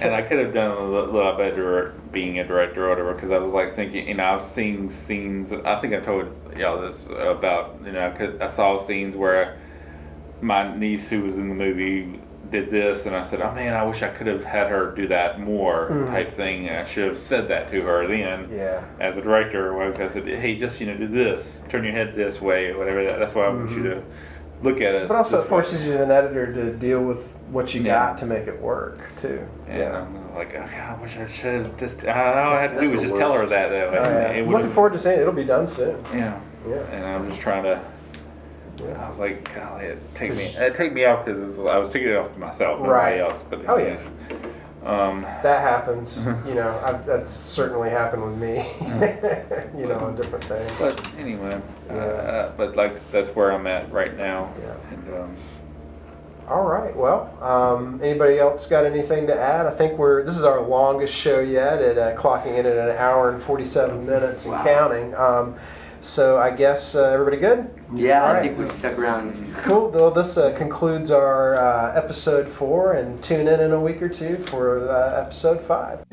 And I could have done a lot better being a director or whatever, because I was like thinking, I was seeing scenes, I think I told y'all this about, I saw scenes where my niece who was in the movie did this, and I said, oh man, I wish I could have had her do that more type thing. And I should have said that to her then as a director. I said, hey, just do this, turn your head this way or whatever. That's why I want you to look at it. But also it forces you as an editor to deal with what you got to make it work too. And I'm like, okay, I wish I should have just all I had to do was just tell her that though. I'm looking forward to seeing it. It'll be done soon. Yeah. And I'm just trying to I was like, golly, it take me out because I was taking it off to myself, nobody else. But that happens. That's certainly happened with me. On different things. But anyway, but that's where I'm at right now. Yeah. And, all right. Well, anybody else got anything to add? I think this is our longest show yet, at clocking in at 1 hour and 47 minutes and counting. So I guess everybody good? Yeah, I think we stuck around. Cool. Well, this concludes our episode 4, and tune in a week or two for episode 5.